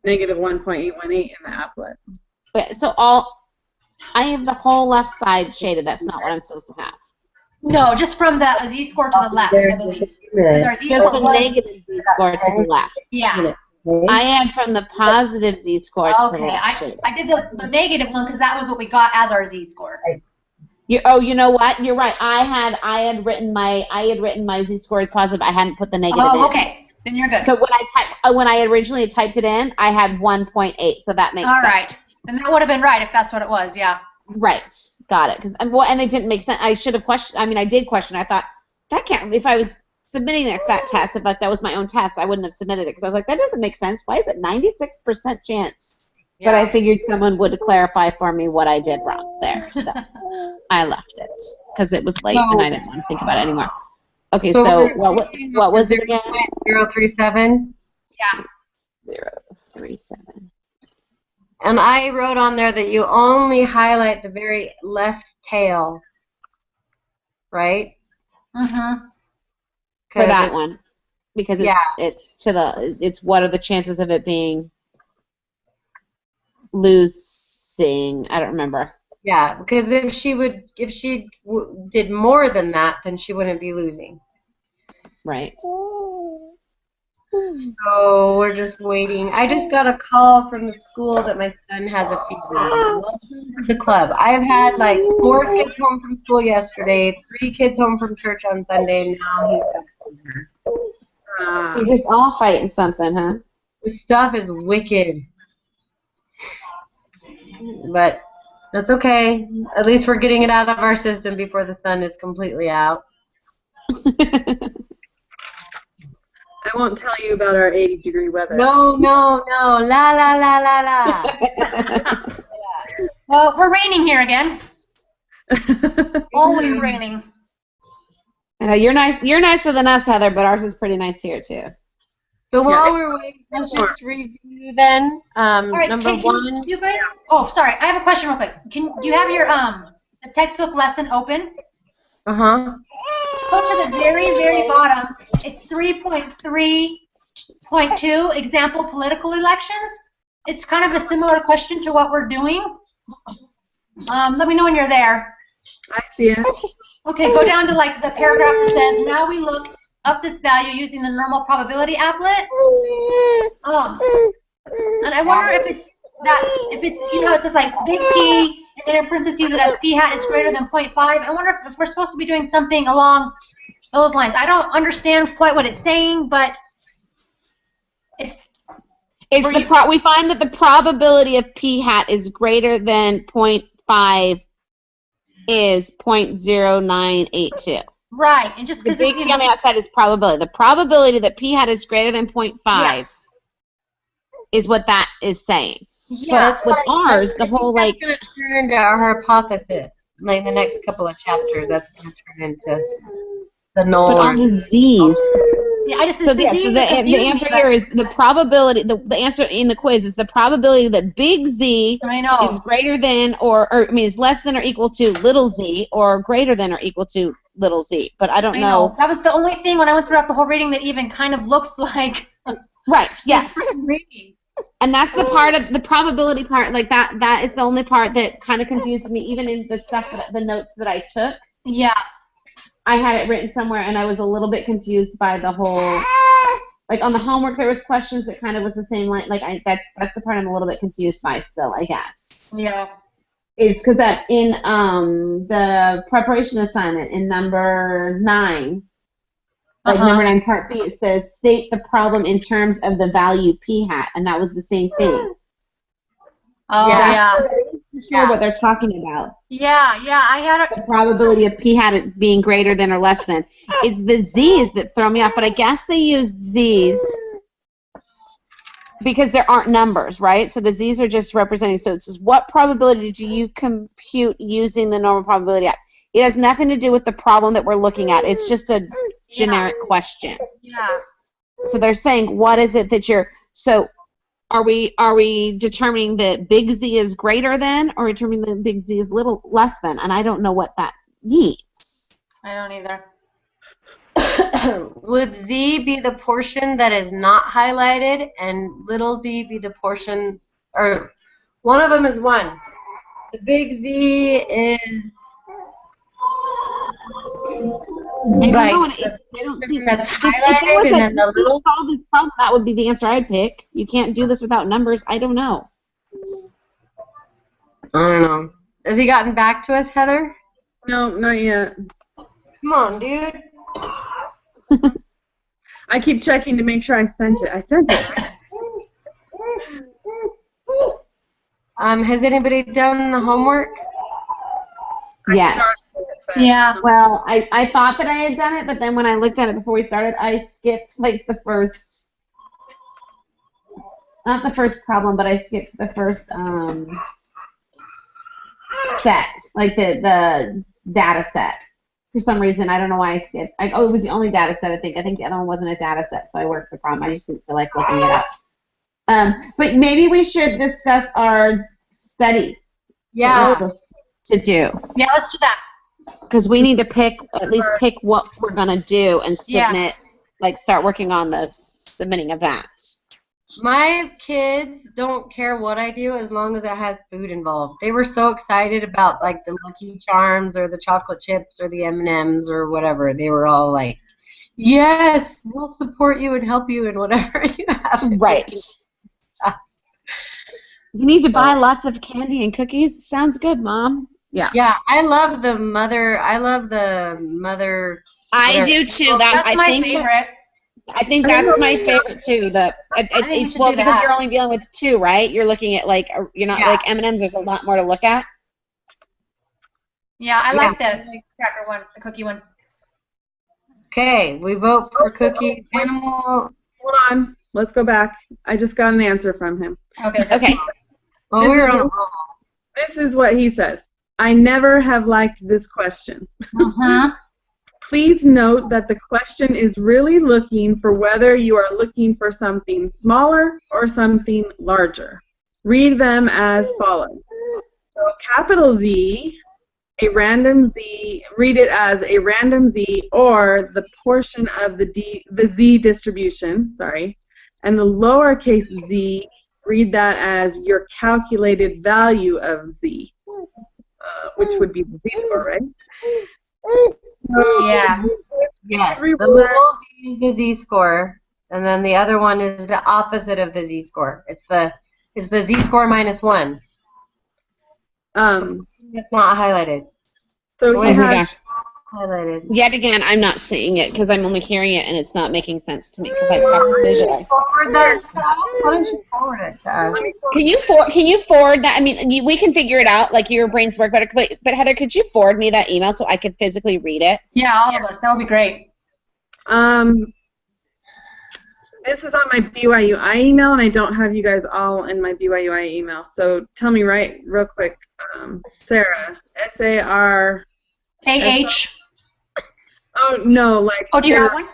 negative 1.818 in the applet. But so I have the whole left side shaded. That's not what I'm supposed to have. No, just from the z-score to the left, I believe. Because our Just z-score the was, negative z-score to the left. yeah. I had from the positive z-score to the Okay, left. I did the negative one because that was what we got as our z-score. You know what? You're right. I had written my z-score as positive. I hadn't put the negative in. Oh, okay. Then you're good. So when I originally typed it in, I had 1.8. So that makes All sense. right. Then that would have been right if that's what it was. Yeah. Right. Got it. And it didn't make sense. I should have questioned. I mean, I did question. I thought that can't. If I was submitting that test, if that was my own test, I wouldn't have submitted it because I was like, that doesn't make sense. Why is it 96% chance? Yeah. But I figured someone would clarify for me what I did wrong there. So I left it because it was late and I didn't want to think about it anymore. Okay, so what was it again? 0.037. Yeah. 0.037. And I wrote on there that you only highlight the very left tail, right? Mm-hmm. For that one, because it's what are the chances of it being losing? I don't remember. Yeah, because if she did more than that, then she wouldn't be losing. Right. So we're just waiting. I just got a call from the school that my son has a fever. Welcome to the club. I've had like 4 kids home from school yesterday, 3 kids home from church on Sunday, and now he's got a fever. You're just all fighting something, huh? This stuff is wicked. But that's okay. At least we're getting it out of our system before the sun is completely out. I won't tell you about our 80-degree weather. No. La, la, la, la, la. Well, we're raining here again. Always raining. You're nice. You're nicer than us, Heather, but ours is pretty nice here too. So while we're waiting, let's just review then. All right, Number one. you guys? Oh, sorry. I have a question real quick. Do you have your the textbook lesson open? Uh-huh. Go to the very, very bottom. It's 3.3.2, example political elections. It's kind of a similar question to what we're doing. Let me know when you're there. I see it. Okay, go down to like the paragraph that says, now we look up this value using the normal probability applet. And I wonder if it's you know, it says like big P, and then in parentheses it has P hat is greater than 0.5. I wonder if we're supposed to be doing something along those lines. I don't understand quite what it's saying, but we find that the probability of P hat is greater than 0.5 is 0.0982. Right, and just The because big P on the outside is probability. The probability that P hat is greater than 0.5 is what that is saying. Yeah. But with ours, the whole that's going to turn into our hypothesis. Like the next couple of chapters, that's going to turn into the null. But on the Z's. Yeah, I just So the answer here is the probability. The answer in the quiz is the probability that big Z is greater than is less than or equal to little z, or greater than or equal to little z. But I don't know. That was the only thing when I went throughout the whole reading that even kind of looks like. Right. Yes. And that's the part of the probability part. Like that is the only part that kind of confused me, even in the stuff the notes that I took. Yeah. I had it written somewhere, and I was a little bit confused by the whole. Like on the homework, there was questions that kind of was the same line. Like that's the part I'm a little bit confused by still, I guess. Yeah. is because that in the preparation assignment in number 9, like number 9 part B, it says state the problem in terms of the value p hat, and that was the same thing. Oh, yeah. Sure what they're talking about. Yeah, I had The probability of p hat being greater than or less than. It's the z's that throw me off, but I guess they used z's because there aren't numbers, right? So the z's are just representing. So it says, what probability do you compute using the normal probability app? It has nothing to do with the problem that we're looking at. It's just a generic question. Yeah. So they're saying, what is it that you're, so are we determining that big Z is greater than, or determining that big Z is little less than? And I don't know what that means. I don't either. Would Z be the portion that is not highlighted, and little z be the portion, or one of them is 1. The big Z is I like don't see that's if highlighted, there was and then the little. solve this problem, that would be the answer I'd pick. You can't do this without numbers. I don't know. I don't know. Has he gotten back to us, Heather? No, not yet. Come on, dude. I keep checking to make sure I sent it. I sent it. Has anybody done the homework? Yes. Yeah. Well, I thought that I had done it, but then when I looked at it before we started, I skipped like the first, not the first problem, but I skipped the first set, like the data set. For some reason, I don't know why I skipped. It was the only data set, I think. I think the other one wasn't a data set, so I worked the problem. I just didn't feel like looking it up. But maybe we should discuss our study. Yeah. That we're supposed to do. Yeah, let's do that. Because we need to at least pick what we're going to do and submit, like start working on the submitting of that. My kids don't care what I do as long as it has food involved. They were so excited about like the Lucky Charms or the chocolate chips or the M&Ms or whatever. They were all like, yes, we'll support you and help you in whatever you have. Right. You need to buy lots of candy and cookies. Sounds good, Mom. Yeah. Yeah, I love the mother. I do too. That's my favorite. I think that's my favorite too. Because you're only dealing with 2, right? You're looking at like like M&Ms. There's a lot more to look at. Yeah, I like the cracker one, the cookie one. Okay, we vote for cookie. Animal. Hold on. Let's go back. I just got an answer from him. Okay. Well, this is what he says. I never have liked this question. Please note that the question is really looking for whether you are looking for something smaller or something larger. Read them as follows. So capital Z, a random Z, read it as a random Z or the portion of the Z distribution, and the lowercase z, read that as your calculated value of Z, which would be the Z-score, right? Yeah. Yes. The little z is the Z-score, and then the other one is the opposite of the Z-score. It's the Z-score minus 1. It's not highlighted. So he has highlighted. Yet again, I'm not seeing it because I'm only hearing it and it's not making sense to me because I have to visualize. Forward that to us? Why don't you forward it to us? Can you forward that? I mean, we can figure it out. Like your brains work better. But Heather, could you forward me that email so I could physically read it? Yeah, all of us. That would be great. This is on my BYUI email, and I don't have you guys all in my BYUI email. So tell me real quick, Sarah, SAR. AH. Oh no, like. Oh, do you have one?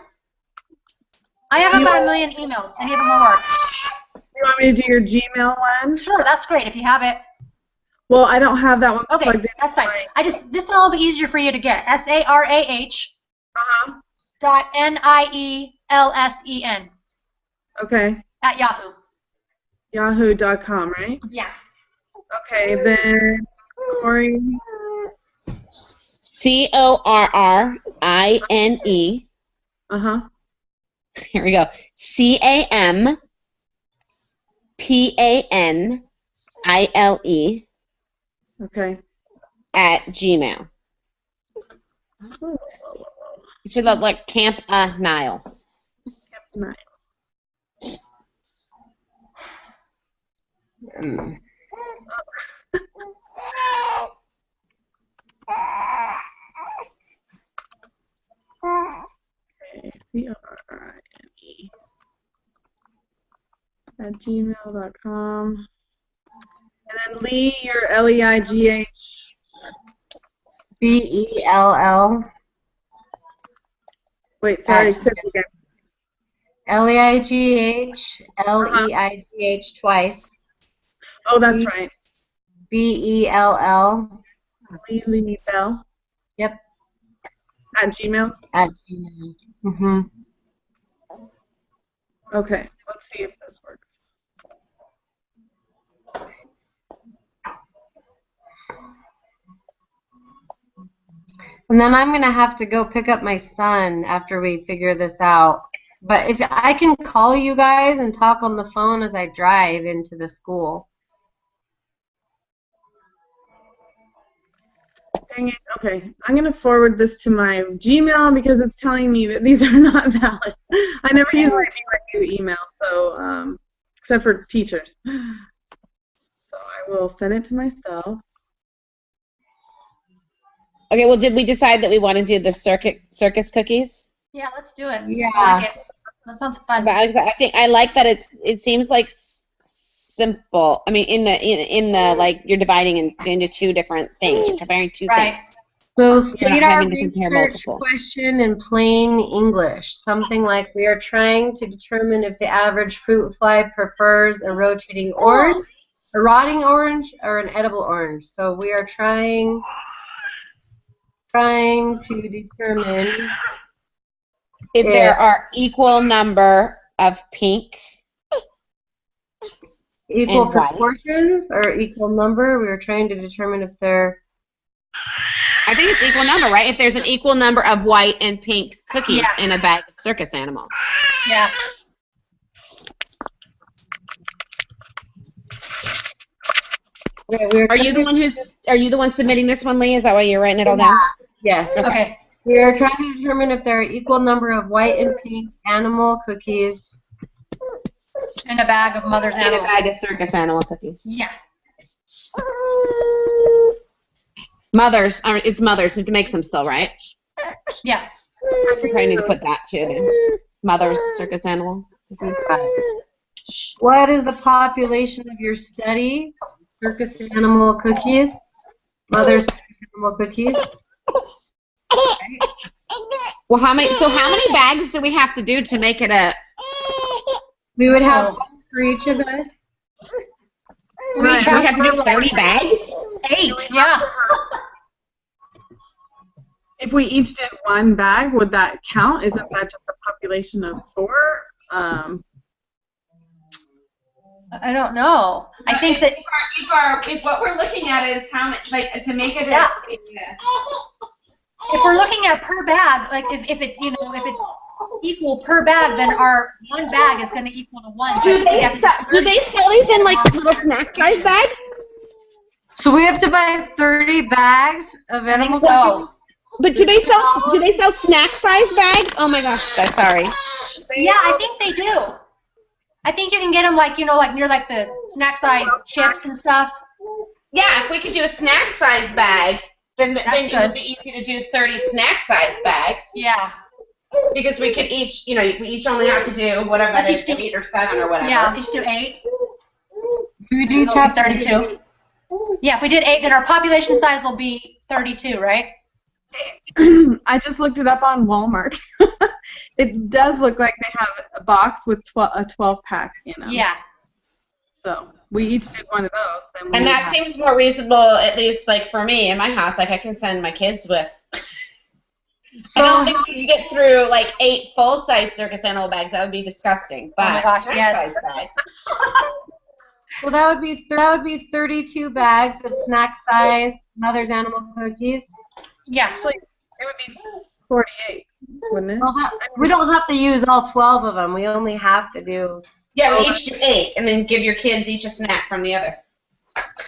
I have about 1 million emails. Any of them will work. You want me to do your Gmail one? Sure, that's great if you have it. Well, I don't have that one. Okay, that's fine. This one will be easier for you to get. SARAH. .NIELSEN. Okay. At Yahoo. Yahoo.com, right? Yeah. Okay, then Corey. CORRINE. Here we go. CAMPANILE. Okay. at Gmail. It should look like Camp Nile. Nice. Okay, CRINE at gmail.com. And then Lee, your LEIGH. BELL. Wait, sorry, say it again. LEIGH twice. Oh, that's right. BELL. Lee Bell Yep. at Gmail. At Gmail. Mm-hmm. Okay, let's see if this works. And then I'm gonna have to go pick up my son after we figure this out. But if I can call you guys and talk on the phone as I drive into the school. Dang it. Okay, I'm going to forward this to my Gmail because it's telling me that these are not valid. I never use my email, so except for teachers. So I will send it to myself. Okay, well, did we decide that we want to do the circus cookies? Yeah, let's do it. Yeah. I like it. That sounds fun. I think I like that it seems like simple. I mean, in the like you're dividing into two different things. You're comparing two things. So You're state not our having to compare research multiple. question in plain English. Something like, we are trying to determine if the average fruit fly prefers a rotating orange, a rotting orange, or an edible orange. So we are trying to determine If there are equal number of pink equal and white. proportions or equal number. We were trying to determine if they're. I think it's equal number, right? If there's an equal number of white and pink cookies in a bag of circus animals. Yeah. Okay, Are you the one submitting this one, Lee? Is that why you're writing it all down? Yes. Okay. We are trying to determine if there are equal number of white and pink animal cookies In a bag of mother's In a animals. bag of circus animal cookies. Yeah. Mothers, it's mothers. It makes them still, right? Yeah. I probably need to put that too then. Mothers, circus animal cookies. What is the population of your study? Circus animal cookies. Mother's animal cookies. Well, how many bags do we have to do to make it a? We would have for each of us. Right. So we have to do 30 bags? 8, yeah. If we each did one bag, would that count? Isn't that just a population of 4? I don't know. I think that If what we're looking at is how much, like, to make it if we're looking at per bag, like if it's if it's equal per bag, then our one bag is going to equal to 1. Do they sell these in like little snack size bags? So we have to buy 30 bags of animal so. cookies? But do they sell snack size bags? Oh my gosh, guys, sorry. Yeah, I think they do. I think you can get them like near like the snack size chips and stuff. Yeah, if we could do a snack size bag, then it would be easy to do 30 snack size bags. Yeah. Because we could each, we each only have to do whatever that is, 8 or 7 or whatever. Yeah, each do 8. We do each have 32. Yeah, if we did 8, then our population size will be 32, right? I just looked it up on Walmart. It does look like they have a box with a 12-pack in them. Yeah. So we each did one of those. And that seems more reasonable, at least like for me in my house. Like I can send my kids with. I don't think we can get through like 8 full-size circus animal bags. That would be disgusting. But oh my gosh, snack-size bags. So that would be 32 bags of snack size mother's animal cookies. Yeah. Actually, it would be 48, wouldn't it? We don't have to use all 12 of them. We only have to do. Yeah, we each do 8, and then give your kids each a snack from the other.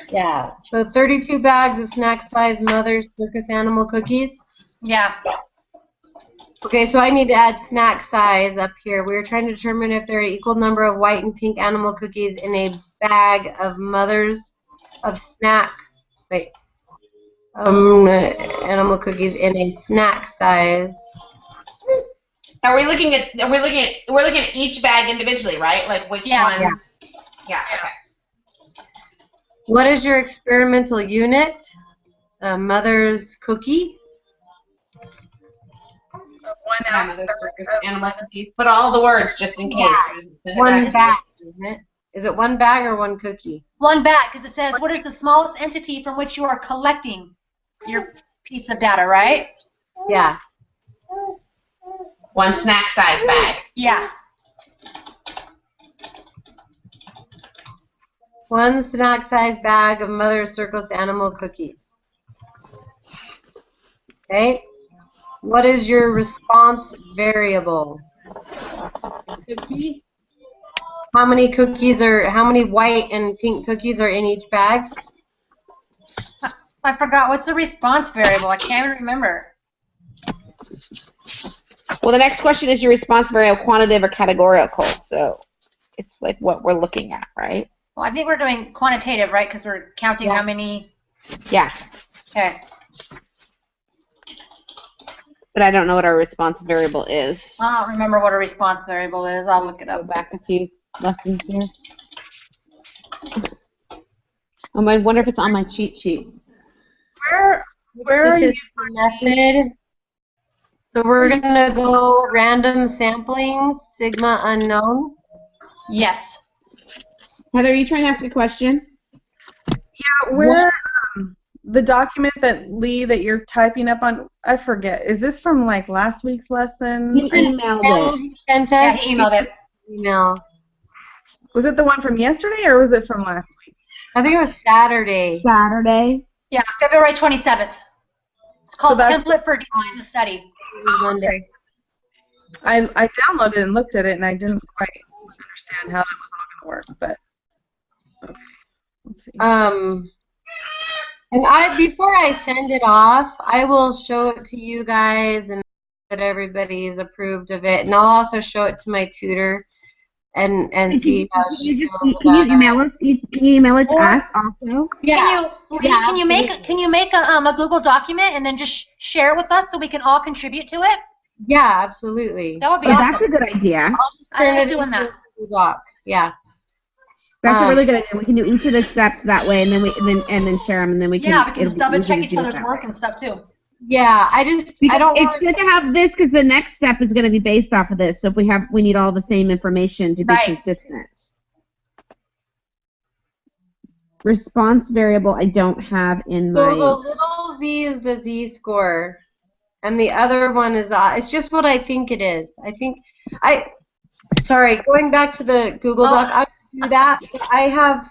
Yeah. So 32 bags of snack-sized Mother's Circus Animal cookies. Yeah. Okay, so I need to add snack size up here. We were trying to determine if there are equal number of white and pink animal cookies in a bag of Mother's of snack. Wait. Animal cookies in a snack size. We're looking at each bag individually, right? Like which one? Yeah. Yeah. Okay. What is your experimental unit? Mother's cookie. Mother's Circus Animal cookies. Put all the words just in case. Yeah. One bag, isn't it? Is it one bag or one cookie? One bag, because it says what is the smallest entity from which you are collecting your piece of data, right? Yeah. One snack size bag. Yeah. One snack size bag of Mother's Circus Animal cookies. Okay. What is your response variable? Cookie? How many white and pink cookies are in each bag? I forgot. What's the response variable? I can't even remember. Well, the next question is your response variable quantitative or categorical. So it's like what we're looking at, right? Well, I think we're doing quantitative, right? Because we're counting how many. Yeah. Okay. But I don't know what our response variable is. I don't remember what a response variable is. I'll look it Go up. back a few lessons here. I wonder if it's on my cheat sheet. Where are you? Method. So we're gonna go random samplings, sigma unknown. Yes. Heather, are you trying to ask a question? Yeah, where the document that you're typing up on, I forget. Is this from like last week's lesson? He emailed it. Yeah, he emailed it. Email. Was it the one from yesterday or was it from last week? I think it was Saturday. Saturday. Yeah, February 27th. It's called So Template for Defining the Study. It was Monday. I downloaded and looked at it and I didn't quite understand how that was all going to work, but okay. Let's see. And before I send it off, I will show it to you guys and that everybody's approved of it, and I'll also show it to my tutor and see how she feels Can about you email us? Can you email it to us also? Yeah. Can you make a Google document and then just share it with us so we can all contribute to it? Yeah, absolutely. That would be awesome. That's a good idea. I like doing that. Doc. Yeah. That's a really good idea. We can do each of the steps that way, and then share them, and then we can. Yeah, we can just double check easier to each do it other's that work way. and stuff too. Yeah, I don't. It's good to have this because the next step is going to be based off of this. So if we need all the same information to be consistent. Response variable I don't have in my. So the little z is the z-score, and the other one is it's just what I think it is. Sorry, going back to the Google Doc, I would do that. But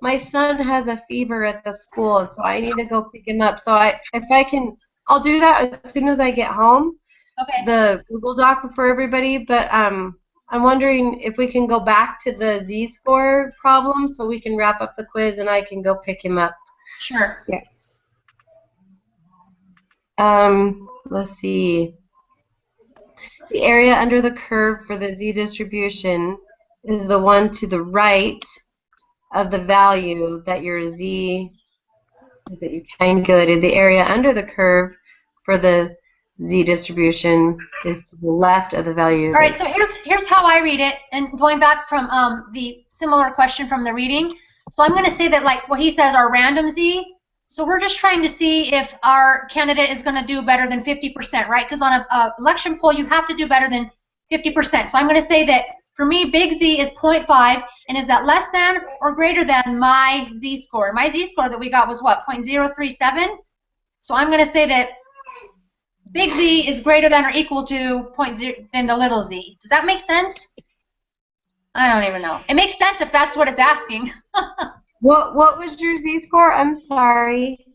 my son has a fever at the school, so I need to go pick him up. So I'll do that as soon as I get home. Okay. The Google Doc for everybody, but I'm wondering if we can go back to the z-score problem so we can wrap up the quiz and I can go pick him up. Sure. Yes. Let's see. The area under the curve for the z-distribution is the one to the right of the value that you calculated. The area under the curve for the z-distribution is to the left of the value. All right, so here's how I read it, and going back from the similar question from the reading. So I'm going to say that, like what he says, our random z. So we're just trying to see if our candidate is going to do better than 50%, right? Because on a election poll, you have to do better than 50%. So I'm going to say that for me, big Z is 0.5, and is that less than or greater than my z-score? My z-score that we got was what, 0.037? So I'm going to say that big Z is greater than or equal to 0.0 than the little z. Does that make sense? I don't even know. It makes sense if that's what it's asking. What was your z-score? I'm sorry.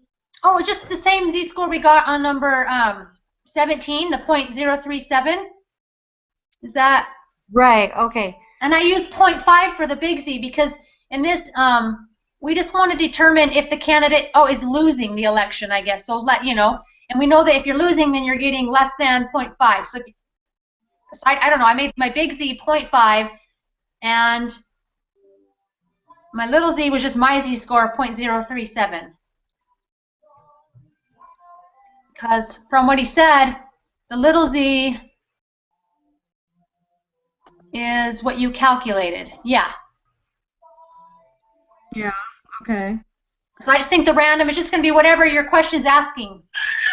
Oh, it's just the same z-score we got on number 17, the 0.037. Is that right? Okay. And I used 0.5 for the big Z because in this we just want to determine if the candidate, is losing the election, I guess. So and we know that if you're losing, then you're getting less than 0.5. So, I don't know, I made my big Z 0.5, and my little z was just my z-score of 0.037. Because from what he said, the little z is what you calculated. Yeah. Yeah, okay. So I just think the random is just going to be whatever your question's asking.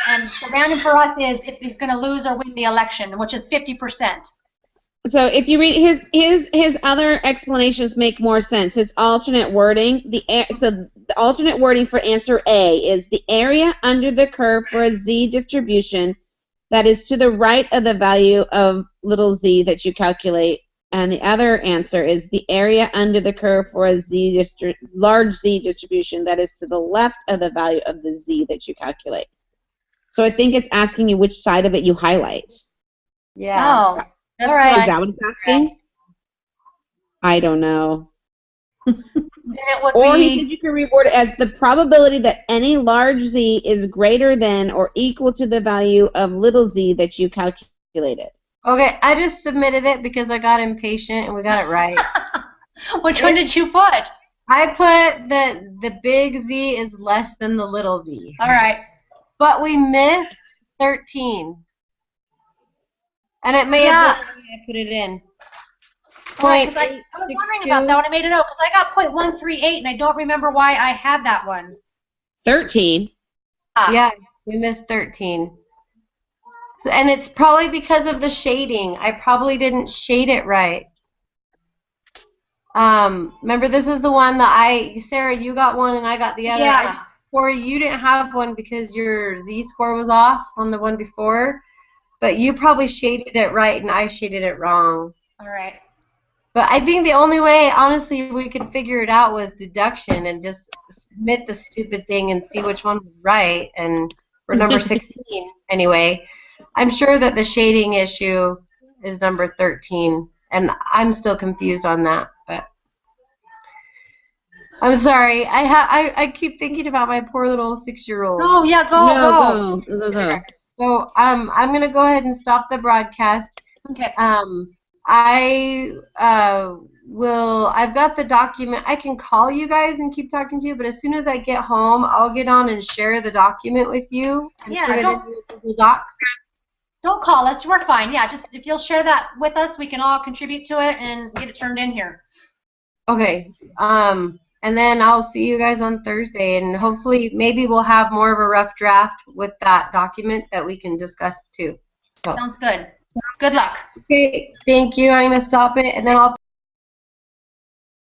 And the random for us is if he's going to lose or win the election, which is 50%. So if you read his other explanations make more sense. His alternate wording, the alternate wording for answer A is the area under the curve for a z distribution that is to the right of the value of little z that you calculate, and the other answer is the area under the curve for a large z distribution that is to the left of the value of the z that you calculate. So I think it's asking you which side of it you highlight. Yeah. Oh. All right. Is that what it's asking? I don't know. Then it would Or be, he said you can reword it as the probability that any large z is greater than or equal to the value of little z that you calculated. Okay, I just submitted it because I got impatient and we got it right. Which one did you put? I put the big Z is less than the little z. All right. But we missed 13. And it may have been when I put it in. Right, I was wondering about that when I made it out, because I got 0.138 and I don't remember why I had that one. 13? Yeah, we missed 13. So, and it's probably because of the shading. I probably didn't shade it right. Remember, this is the one that Sarah, you got one and I got the other. Yeah. Corey, you didn't have one because your Z-score was off on the one before. But you probably shaded it right and I shaded it wrong. All right. But I think the only way, honestly, we could figure it out was deduction and just submit the stupid thing and see which one was right. And for number 16, anyway, I'm sure that the shading issue is number 13. And I'm still confused on that. But I'm sorry. I keep thinking about my poor little 6-year-old. Oh, yeah, go. So I'm going to go ahead and stop the broadcast. Okay. I've got the document. I can call you guys and keep talking to you, but as soon as I get home, I'll get on and share the document with you. And Yeah, turn it into a Google Doc. Don't call us. We're fine. Yeah, just if you'll share that with us, we can all contribute to it and get it turned in here. Okay. And then I'll see you guys on Thursday, and hopefully maybe we'll have more of a rough draft with that document that we can discuss too. So. Sounds good. Good luck. Okay, thank you. I'm going to stop it, and then I'll